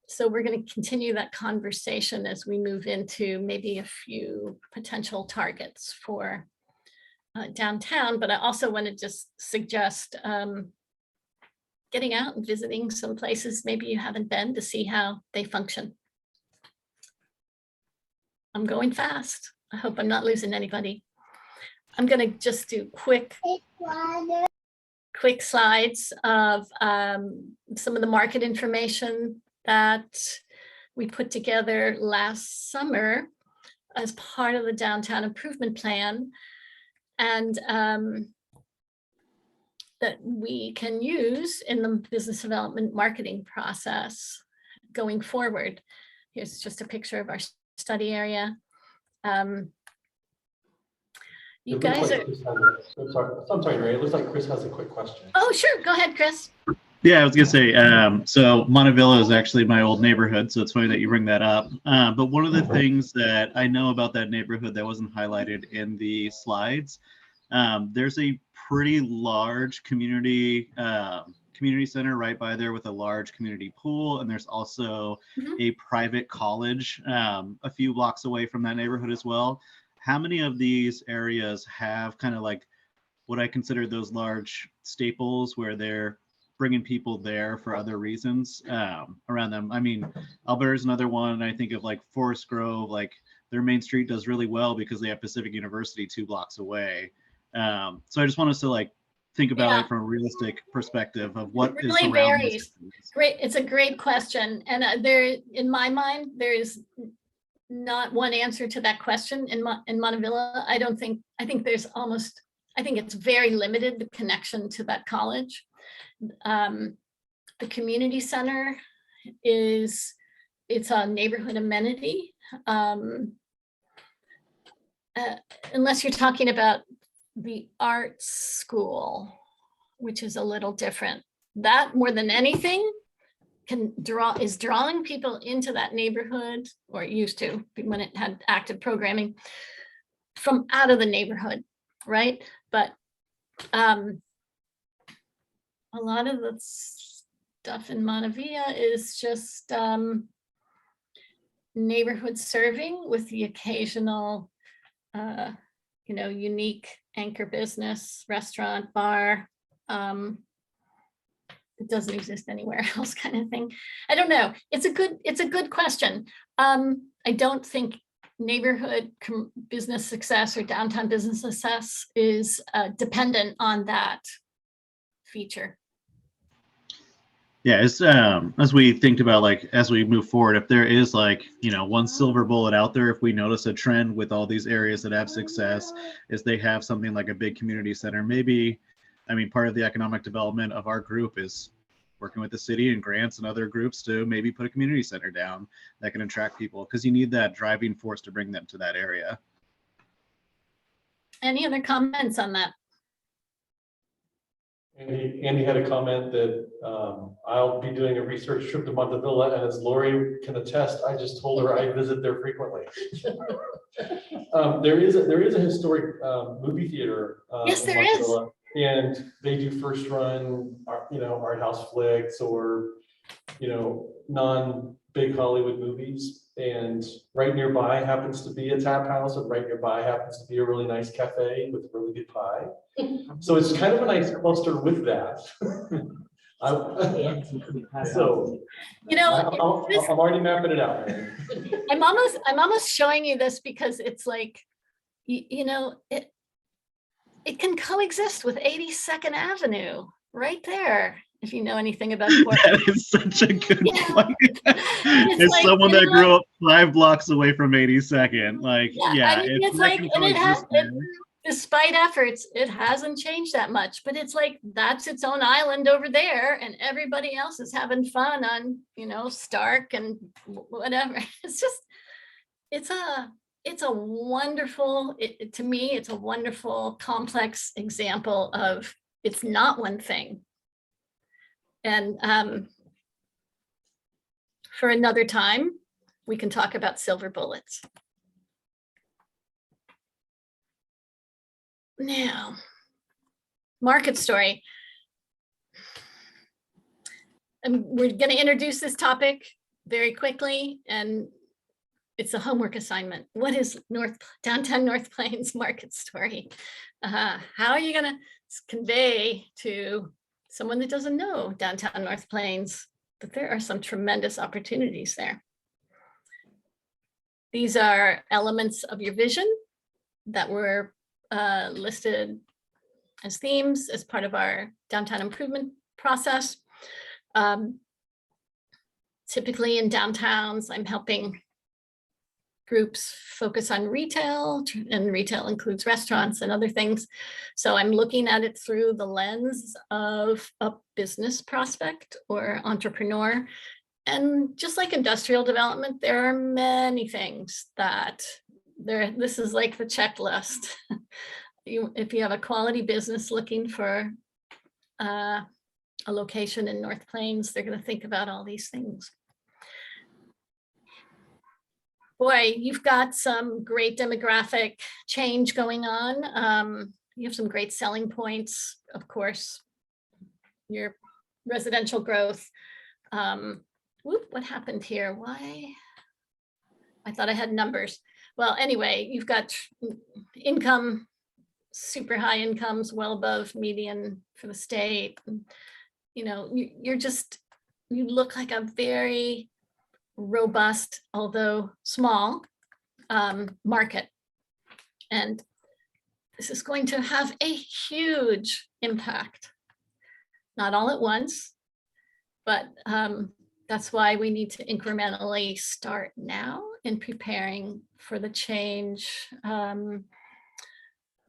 Speaker 5: So we're going to continue that conversation as we move into maybe a few potential targets for downtown, but I also want to just suggest getting out and visiting some places maybe you haven't been, to see how they function. I'm going fast. I hope I'm not losing anybody. I'm going to just do quick slides of some of the market information that we put together last summer as part of the downtown improvement plan, and that we can use in the business development marketing process going forward. Here's just a picture of our study area. You guys are.
Speaker 3: I'm sorry, Ray. It looks like Chris has a quick question.
Speaker 5: Oh, sure. Go ahead, Chris.
Speaker 4: Yeah, I was gonna say, so Montevilla is actually my old neighborhood, so it's funny that you bring that up. But one of the things that I know about that neighborhood that wasn't highlighted in the slides, there's a pretty large community center right by there with a large community pool, and there's also a private college a few blocks away from that neighborhood as well. How many of these areas have kind of like what I consider those large staples where they're bringing people there for other reasons around them. I mean, Alberta is another one. I think of like Forest Grove, like their main street does really well because they have Pacific University 2 blocks away. So I just want us to like think about
Speaker 5: Yeah.
Speaker 4: it from a realistic perspective of what
Speaker 5: It
Speaker 4: is
Speaker 5: really
Speaker 4: around
Speaker 5: varies.
Speaker 4: these cities.
Speaker 5: Great, it's a great question. And there, in my mind, there is not one answer to that question in Montevilla. I think there's almost, I think it's very limited, the connection to that college. The community center it's a neighborhood amenity. Unless you're talking about the art school, which is a little different. That more than anything is drawing people into that neighborhood, or it used to when it had active programming from out of the neighborhood, right? But a lot of the stuff in Montevilla is just neighborhood serving with the occasional unique anchor business, restaurant, bar. It doesn't exist anywhere else, kind of thing. I don't know. It's a good question. I don't think neighborhood business success or downtown business success is dependent on that feature.
Speaker 4: Yeah, it's as we think about like as we move forward, if there is like, one silver bullet out there, if we notice a trend with all these areas that have success, is they have something like a big community center. Maybe, I mean, part of the economic development of our group is working with the city and grants and other groups to maybe put a community center down that can attract people, because you need that driving force to bring them to that area.
Speaker 5: Any other comments on that?
Speaker 3: Andy had a comment that I'll be doing a research trip to Montevilla, and as Lori can attest, I just told her I visit there frequently. There is a historic movie theater.
Speaker 5: Yes,
Speaker 3: in
Speaker 5: there is.
Speaker 3: Montevilla, and they do first run, art house flicks or, non-big Hollywood movies. And right nearby happens to be a tap house, and right nearby happens to be a really nice cafe with really good pie. So it's kind of a nice cluster with that. So, I'm already mapping it out.
Speaker 5: I'm almost showing you this because it's like, it can coexist with 82nd Avenue right there. If you know anything about Portland.
Speaker 4: That is such a good
Speaker 5: Yeah.
Speaker 4: point.
Speaker 5: It's
Speaker 4: As
Speaker 5: like,
Speaker 4: someone that grew up 5 blocks away from 82nd, like,
Speaker 5: I mean, it's
Speaker 4: that
Speaker 5: like,
Speaker 4: can
Speaker 5: and it has,
Speaker 4: coexist there.
Speaker 5: despite efforts, it hasn't changed that much, but it's like, that's its own island over there and everybody else is having fun on, Stark and whatever. It's just, it's a wonderful, to me, it's a wonderful, complex example of it's not one thing. And for another time, we can talk about silver bullets. Now, market story. And we're going to introduce this topic very quickly, and it's a homework assignment. What is downtown North Plains market story? How are you going to convey to someone that doesn't know downtown North Plains that there are some tremendous opportunities there? These are elements of your vision that were listed as themes as part of our downtown improvement process. Typically in downtowns, I'm helping groups focus on retail, and retail includes restaurants and other things. So I'm looking at it through the lens of a business prospect or entrepreneur. And just like industrial development, there are many things that this is like the checklist. If you have a quality business looking for a location in North Plains, they're going to think about all these things. Boy, you've got some great demographic change going on. You have some great selling points, of course, your residential growth. What happened here? Why? I thought I had numbers. Well, anyway, you've got income super high incomes, well above median for the state. And, you know, you look like a very robust, although small, market. And this is going to have a huge impact, not all at once, but that's why we need to incrementally start now in preparing for the change,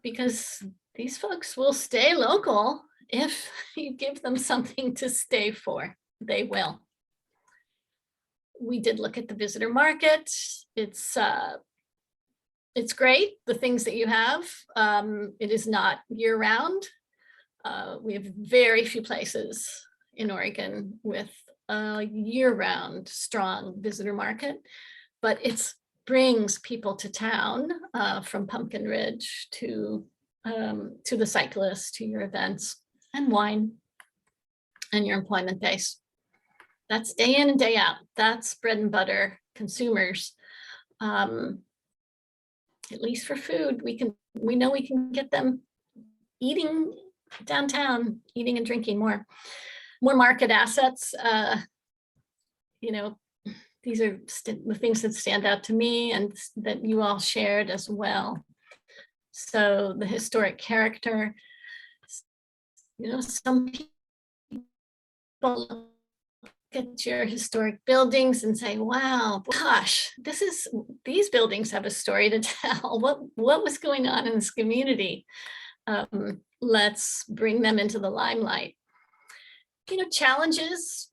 Speaker 5: because these folks will stay local if you give them something to stay for. They will. We did look at the visitor market. It's great, the things that you have. It is not year round. We have very few places in Oregon with a year round strong visitor market, but it brings people to town from Pumpkin Ridge to the cyclists, to your events and wine and your employment base. That's day in and day out. That's bread and butter consumers. At least for food, we know we can get them eating downtown, eating and drinking more market assets. You know, these are the things that stand out to me and that you all shared as well. So the historic character, you know, some people look at your historic buildings and say, wow, gosh, these buildings have a story to tell. What was going on in this community? Let's bring them into the limelight. You know, challenges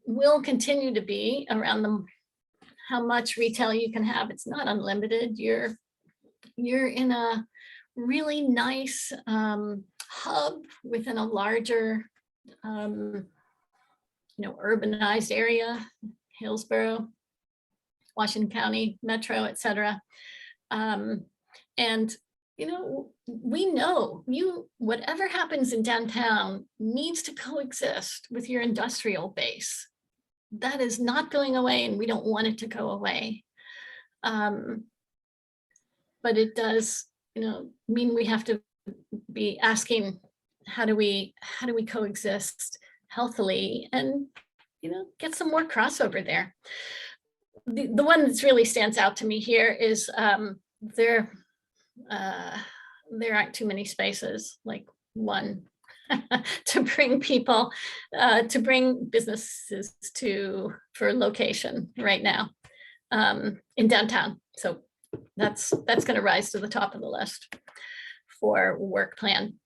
Speaker 5: will continue to be around how much retail you can have. It's not unlimited. You're in a really nice hub within a larger urbanized area, Hillsborough, Washington County, Metro, et cetera. And, you know, we know whatever happens in downtown needs to coexist with your industrial base. That is not going away, and we don't want it to go away. But it does, you know, mean we have to be asking, how do we coexist healthily and, you know, get some more crossover there. The one that really stands out to me here is there aren't too many spaces, like one, to bring people, to bring businesses for location right now in downtown. So that's going to rise to the top of the list for work plan.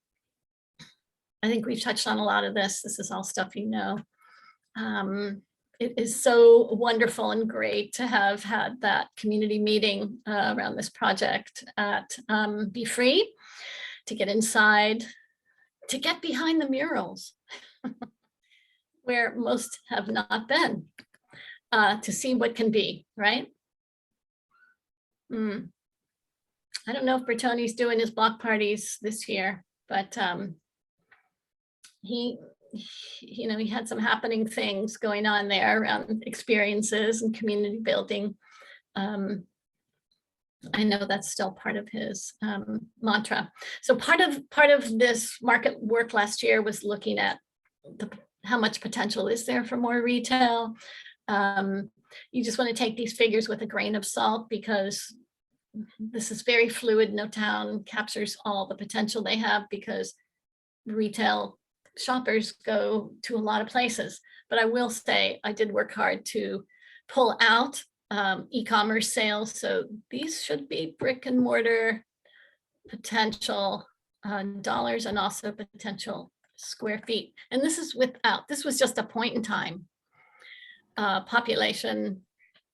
Speaker 5: I think we've touched on a lot of this. This is all stuff you know. It is so wonderful and great to have had that community meeting around this project at Be Free, to get inside, to get behind the murals where most have not been, to see what can be, right? I don't know if Bertoni's doing his block parties this year, but he had some happening things going on there around experiences and community building. I know that's still part of his mantra. So part of this market work last year was looking at how much potential is there for more retail. You just want to take these figures with a grain of salt, because this is very fluid. No town captures all the potential they have, because retail shoppers go to a lot of places. But I will say, I did work hard to pull out e-commerce sales. So these should be brick and mortar potential dollars, and also potential square feet. And this was just a point in time. Population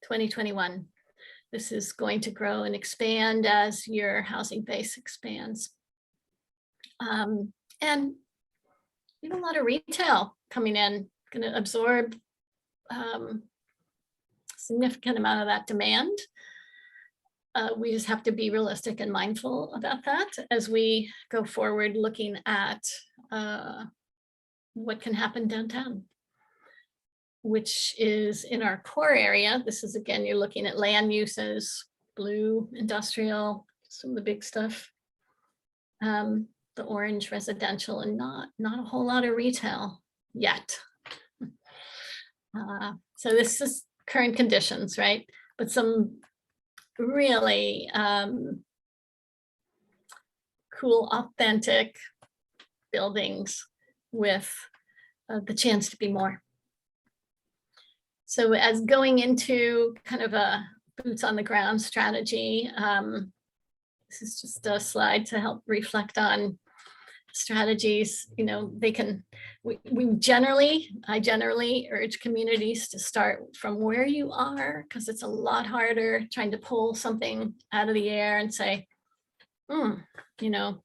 Speaker 5: 2021. This is going to grow and expand as your housing base expands. And a lot of retail coming in, going to absorb significant amount of that demand. We just have to be realistic and mindful about that as we go forward, looking at what can happen downtown, which is in our core area. This is, again, you're looking at land uses, blue, industrial, some of the big stuff. the orange residential and not a whole lot of retail yet. So this is current conditions, right? But some really cool, authentic buildings with the chance to be more. So as going into kind of a boots on the ground strategy, this is just a slide to help reflect on strategies. You know, they can, I generally urge communities to start from where you are, because it's a lot harder trying to pull something out of the air and say, you know,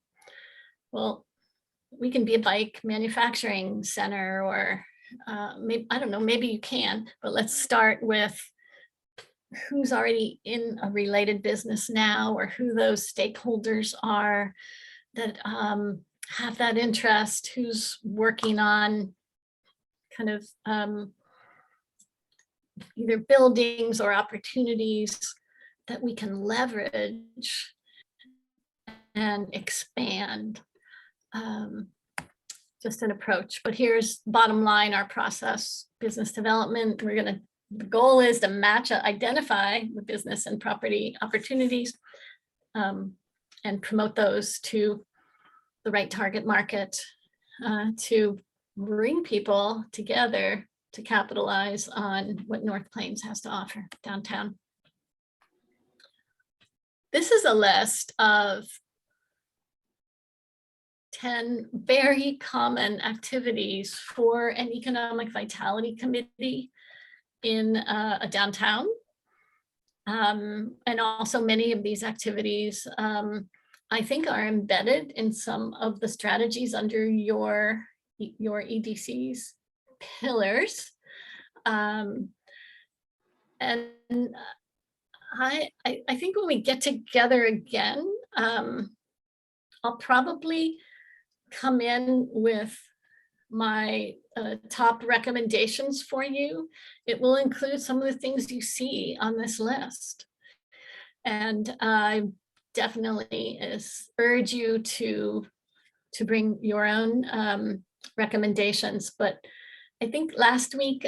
Speaker 5: well, we can be a bike manufacturing center, or maybe, I don't know, maybe you can, but let's start with who's already in a related business now, or who those stakeholders are that have that interest, who's working on kind of either buildings or opportunities that we can leverage and expand. Just an approach. But here's bottom line, our process, business development. The goal is to identify the business and property opportunities and promote those to the right target market, to bring people together to capitalize on what North Plains has to offer downtown. This is a list of 10 very common activities for an economic vitality committee in a downtown. And also many of these activities, I think, are embedded in some of the strategies under your EDC's pillars. And I think when we get together again, I'll probably come in with my top recommendations for you. It will include some of the things you see on this list. And I definitely urge you to bring your own recommendations. But I think last week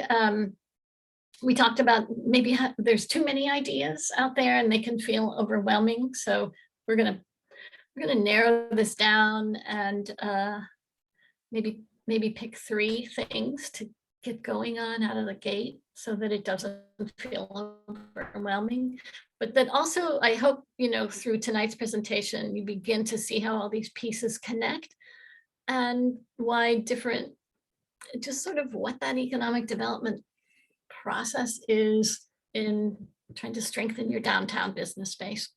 Speaker 5: we talked about maybe there's too many ideas out there and they can feel overwhelming. So we're gonna narrow this down and maybe pick 3 things to get going on out of the gate so that it doesn't feel overwhelming. But that also, I hope, through tonight's presentation, you begin to see how all these pieces connect and why just sort of what that economic development process is in trying to strengthen your downtown business space.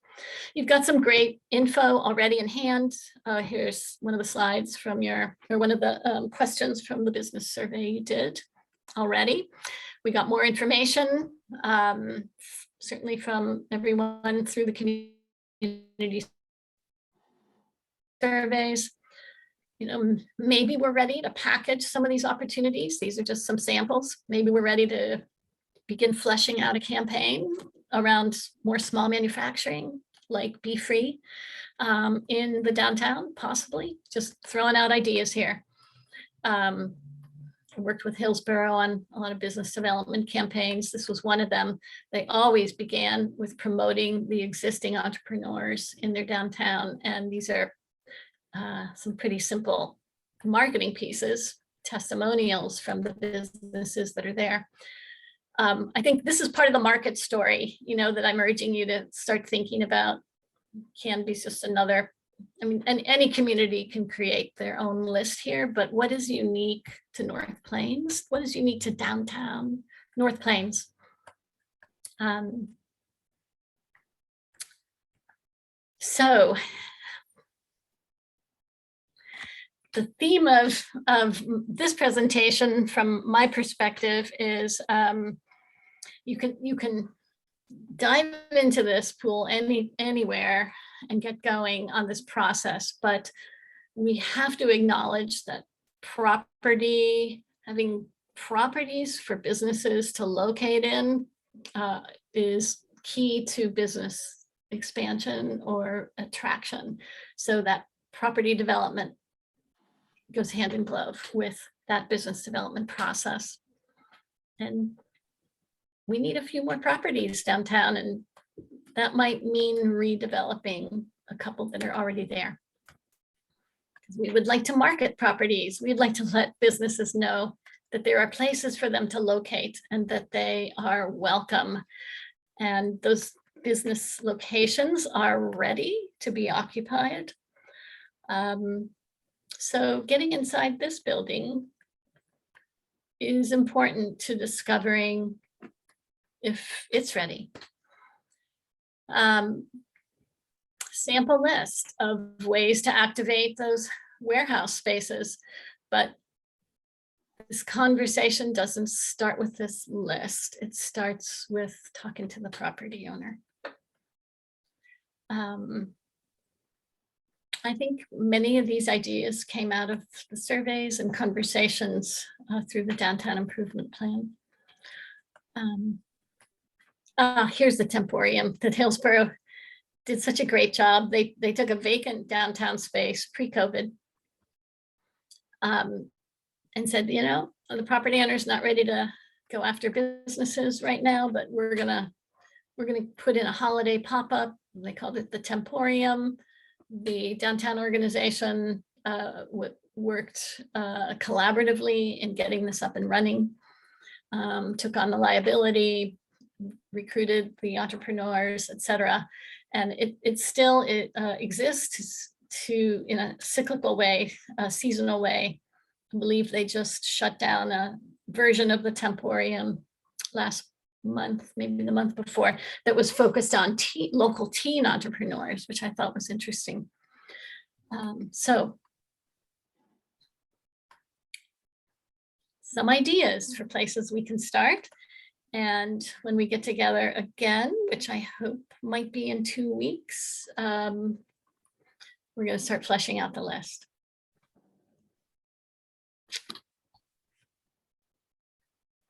Speaker 5: You've got some great info already in hand. Here's one of the slides from one of the questions from the business survey you did already. We got more information, certainly from everyone through the community surveys. Maybe we're ready to package some of these opportunities. These are just some samples. Maybe we're ready to begin fleshing out a campaign around more small manufacturing, like Be Free in the downtown, possibly. Just throwing out ideas here. I worked with Hillsborough on a lot of business development campaigns. This was one of them. They always began with promoting the existing entrepreneurs in their downtown. And these are some pretty simple marketing pieces, testimonials from the businesses that are there. I think this is part of the market story, that I'm urging you to start thinking about. Canby's just another, and any community can create their own list here, but what is unique to North Plains? What is unique to downtown North Plains? So the theme of this presentation from my perspective is you can dive into this pool anywhere and get going on this process, but we have to acknowledge that having properties for businesses to locate in is key to business expansion or attraction. So that property development goes hand in glove with that business development process. And we need a few more properties downtown, and that might mean redeveloping a couple that are already there. Because we would like to market properties. We'd like to let businesses know that there are places for them to locate and that they are welcome. And those business locations are ready to be occupied. So getting inside this building is important to discovering if it's ready. Sample list of ways to activate those warehouse spaces, but this conversation doesn't start with this list. It starts with talking to the property owner. I think many of these ideas came out of the surveys and conversations through the downtown improvement plan. Here's the Temporium that Hillsborough did such a great job. They took a vacant downtown space pre-COVID and said, you know, the property owner's not ready to go after businesses right now, but we're gonna put in a holiday pop-up. They called it the Temporium. The downtown organization worked collaboratively in getting this up and running, took on the liability, recruited the entrepreneurs, et cetera. And it still exists in a cyclical way, a seasonal way. I believe they just shut down a version of the Temporium last month, maybe the month before, that was focused on local teen entrepreneurs, which I thought was interesting. So some ideas for places we can start. And when we get together again, which I hope might be in 2 weeks, we're going to start fleshing out the list.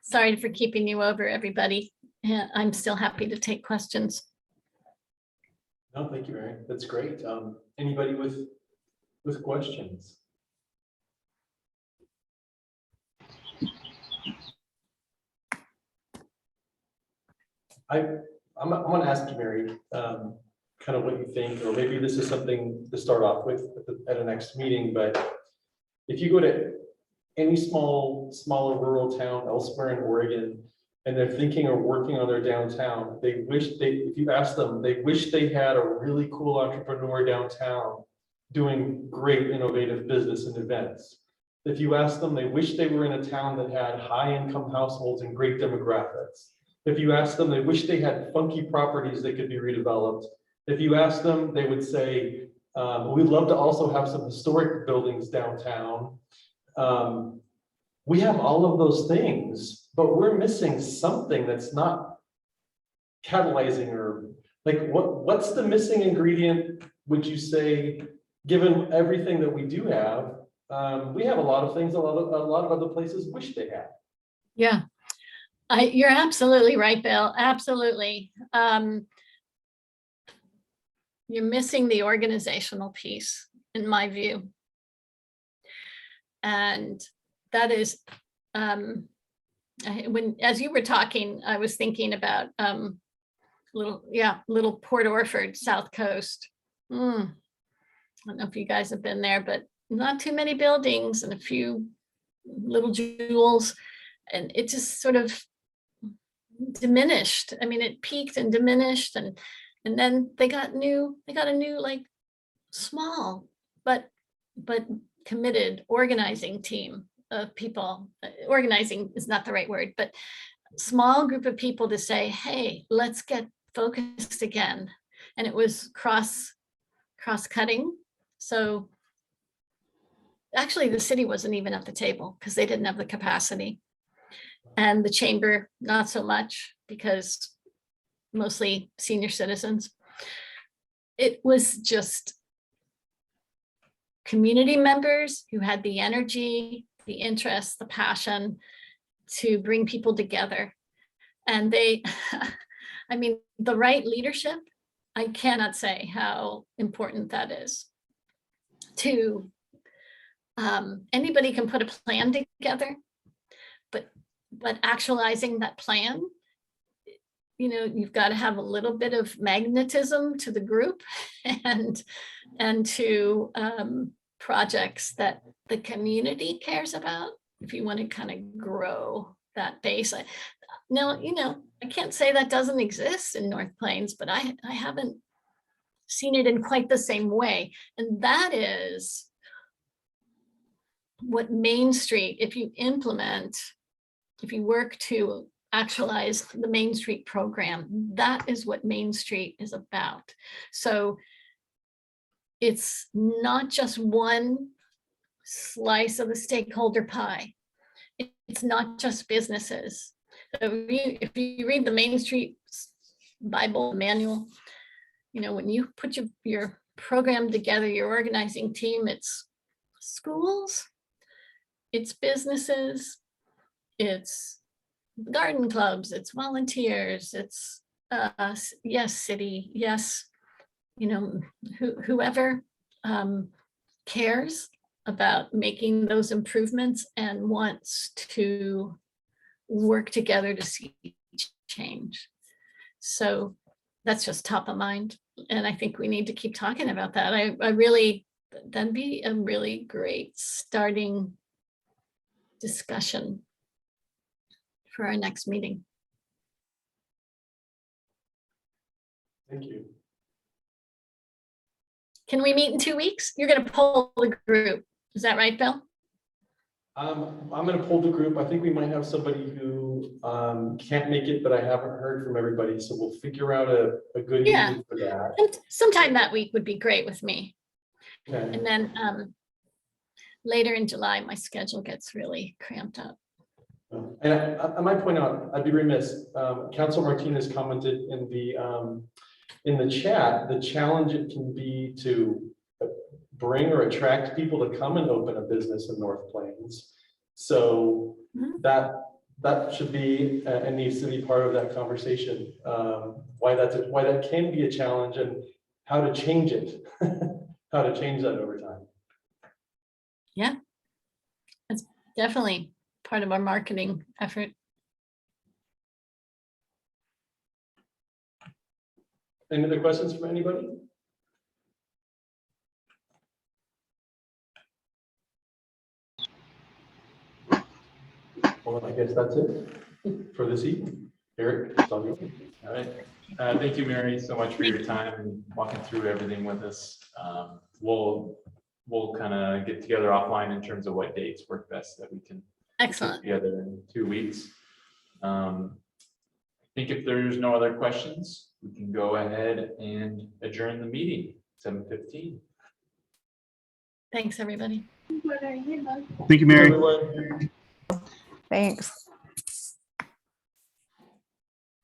Speaker 5: Sorry for keeping you over, everybody. I'm still happy to take questions.
Speaker 3: No, thank you, Mary. That's great. Anybody with questions? I'm gonna ask you, Mary, kind of what you think, or maybe this is something to start off with at the next meeting, but if you go to any smaller rural town elsewhere in Oregon, and they're thinking or working on their downtown, if you ask them, they wish they had a really cool entrepreneur downtown doing great innovative business and events. If you ask them, they wish they were in a town that had high-income households and great demographics. If you ask them, they wish they had funky properties that could be redeveloped. If you ask them, they would say, we'd love to also have some historic buildings downtown. We have all of those things, but we're missing something that's not catalyzing, or like what's the missing ingredient, would you say, given everything that we do have? We have a lot of things a lot of other places wish they had.
Speaker 5: Yeah, you're absolutely right, Bill. Absolutely. You're missing the organizational piece, in my view. And that is, as you were talking, I was thinking about little Port Orford, South Coast. I don't know if you guys have been there, but not too many buildings and a few little jewels, and it just sort of diminished. I mean, it peaked and diminished, and then they got a new like small but committed organizing team of people. Organizing is not the right word, but small group of people to say, hey, let's get focused again. And it was cross-cutting. So actually the city wasn't even at the table because they didn't have the capacity. And the chamber, not so much, because mostly senior citizens. It was just community members who had the energy, the interest, the passion to bring people together. And they, I mean, the right leadership, I cannot say how important that is. to, anybody can put a plan together, but actualizing that plan, you know, you've got to have a little bit of magnetism to the group and to projects that the community cares about, if you want to kind of grow that base. Now, you know, I can't say that doesn't exist in North Plains, but I haven't seen it in quite the same way. And that is what Main Street, if you work to actualize the Main Street program, that is what Main Street is about. So it's not just one slice of the stakeholder pie. It's not just businesses. So if you read the Main Street Bible manual, you know, when you put your program together, your organizing team, it's schools, it's businesses, it's garden clubs, it's volunteers, it's yes, city, yes, you know, whoever cares about making those improvements and wants to work together to see change. So that's just top of mind. And I think we need to keep talking about that. I really, that'd be a really great starting discussion for our next meeting.
Speaker 3: Thank you.
Speaker 5: Can we meet in 2 weeks? You're going to poll the group. Is that right, Bill?
Speaker 3: I'm going to pull the group. I think we might have somebody who can't make it, but I haven't heard from everybody. So we'll figure out a good
Speaker 5: Yeah.
Speaker 3: evening for that.
Speaker 5: And sometime that week would be great with me.
Speaker 3: Okay.
Speaker 5: And then later in July, my schedule gets really cramped up.
Speaker 3: And I might point out, I'd be remiss, Council Martinez commented in the chat, the challenge it can be to bring or attract people to come and open a business in North Plains. So
Speaker 5: Mhm.
Speaker 3: that should be and needs to be part of that conversation. Why that can be a challenge and how to change it, how to change that over time.
Speaker 5: Yeah, that's definitely part of our marketing effort.
Speaker 3: Any other questions from anybody? Well, I guess that's it for this evening. Eric, it's on you.
Speaker 1: All right. Thank you, Mary, so much for your time and walking through everything with us. We'll kind of get together offline in terms of what dates work best that we can get
Speaker 5: Excellent.
Speaker 1: together in 2 weeks. I think if there's no other questions, we can go ahead and adjourn the meeting, 7:15.
Speaker 5: Thanks, everybody.
Speaker 4: Thank you, Mary.
Speaker 3: Everyone.
Speaker 6: Thanks.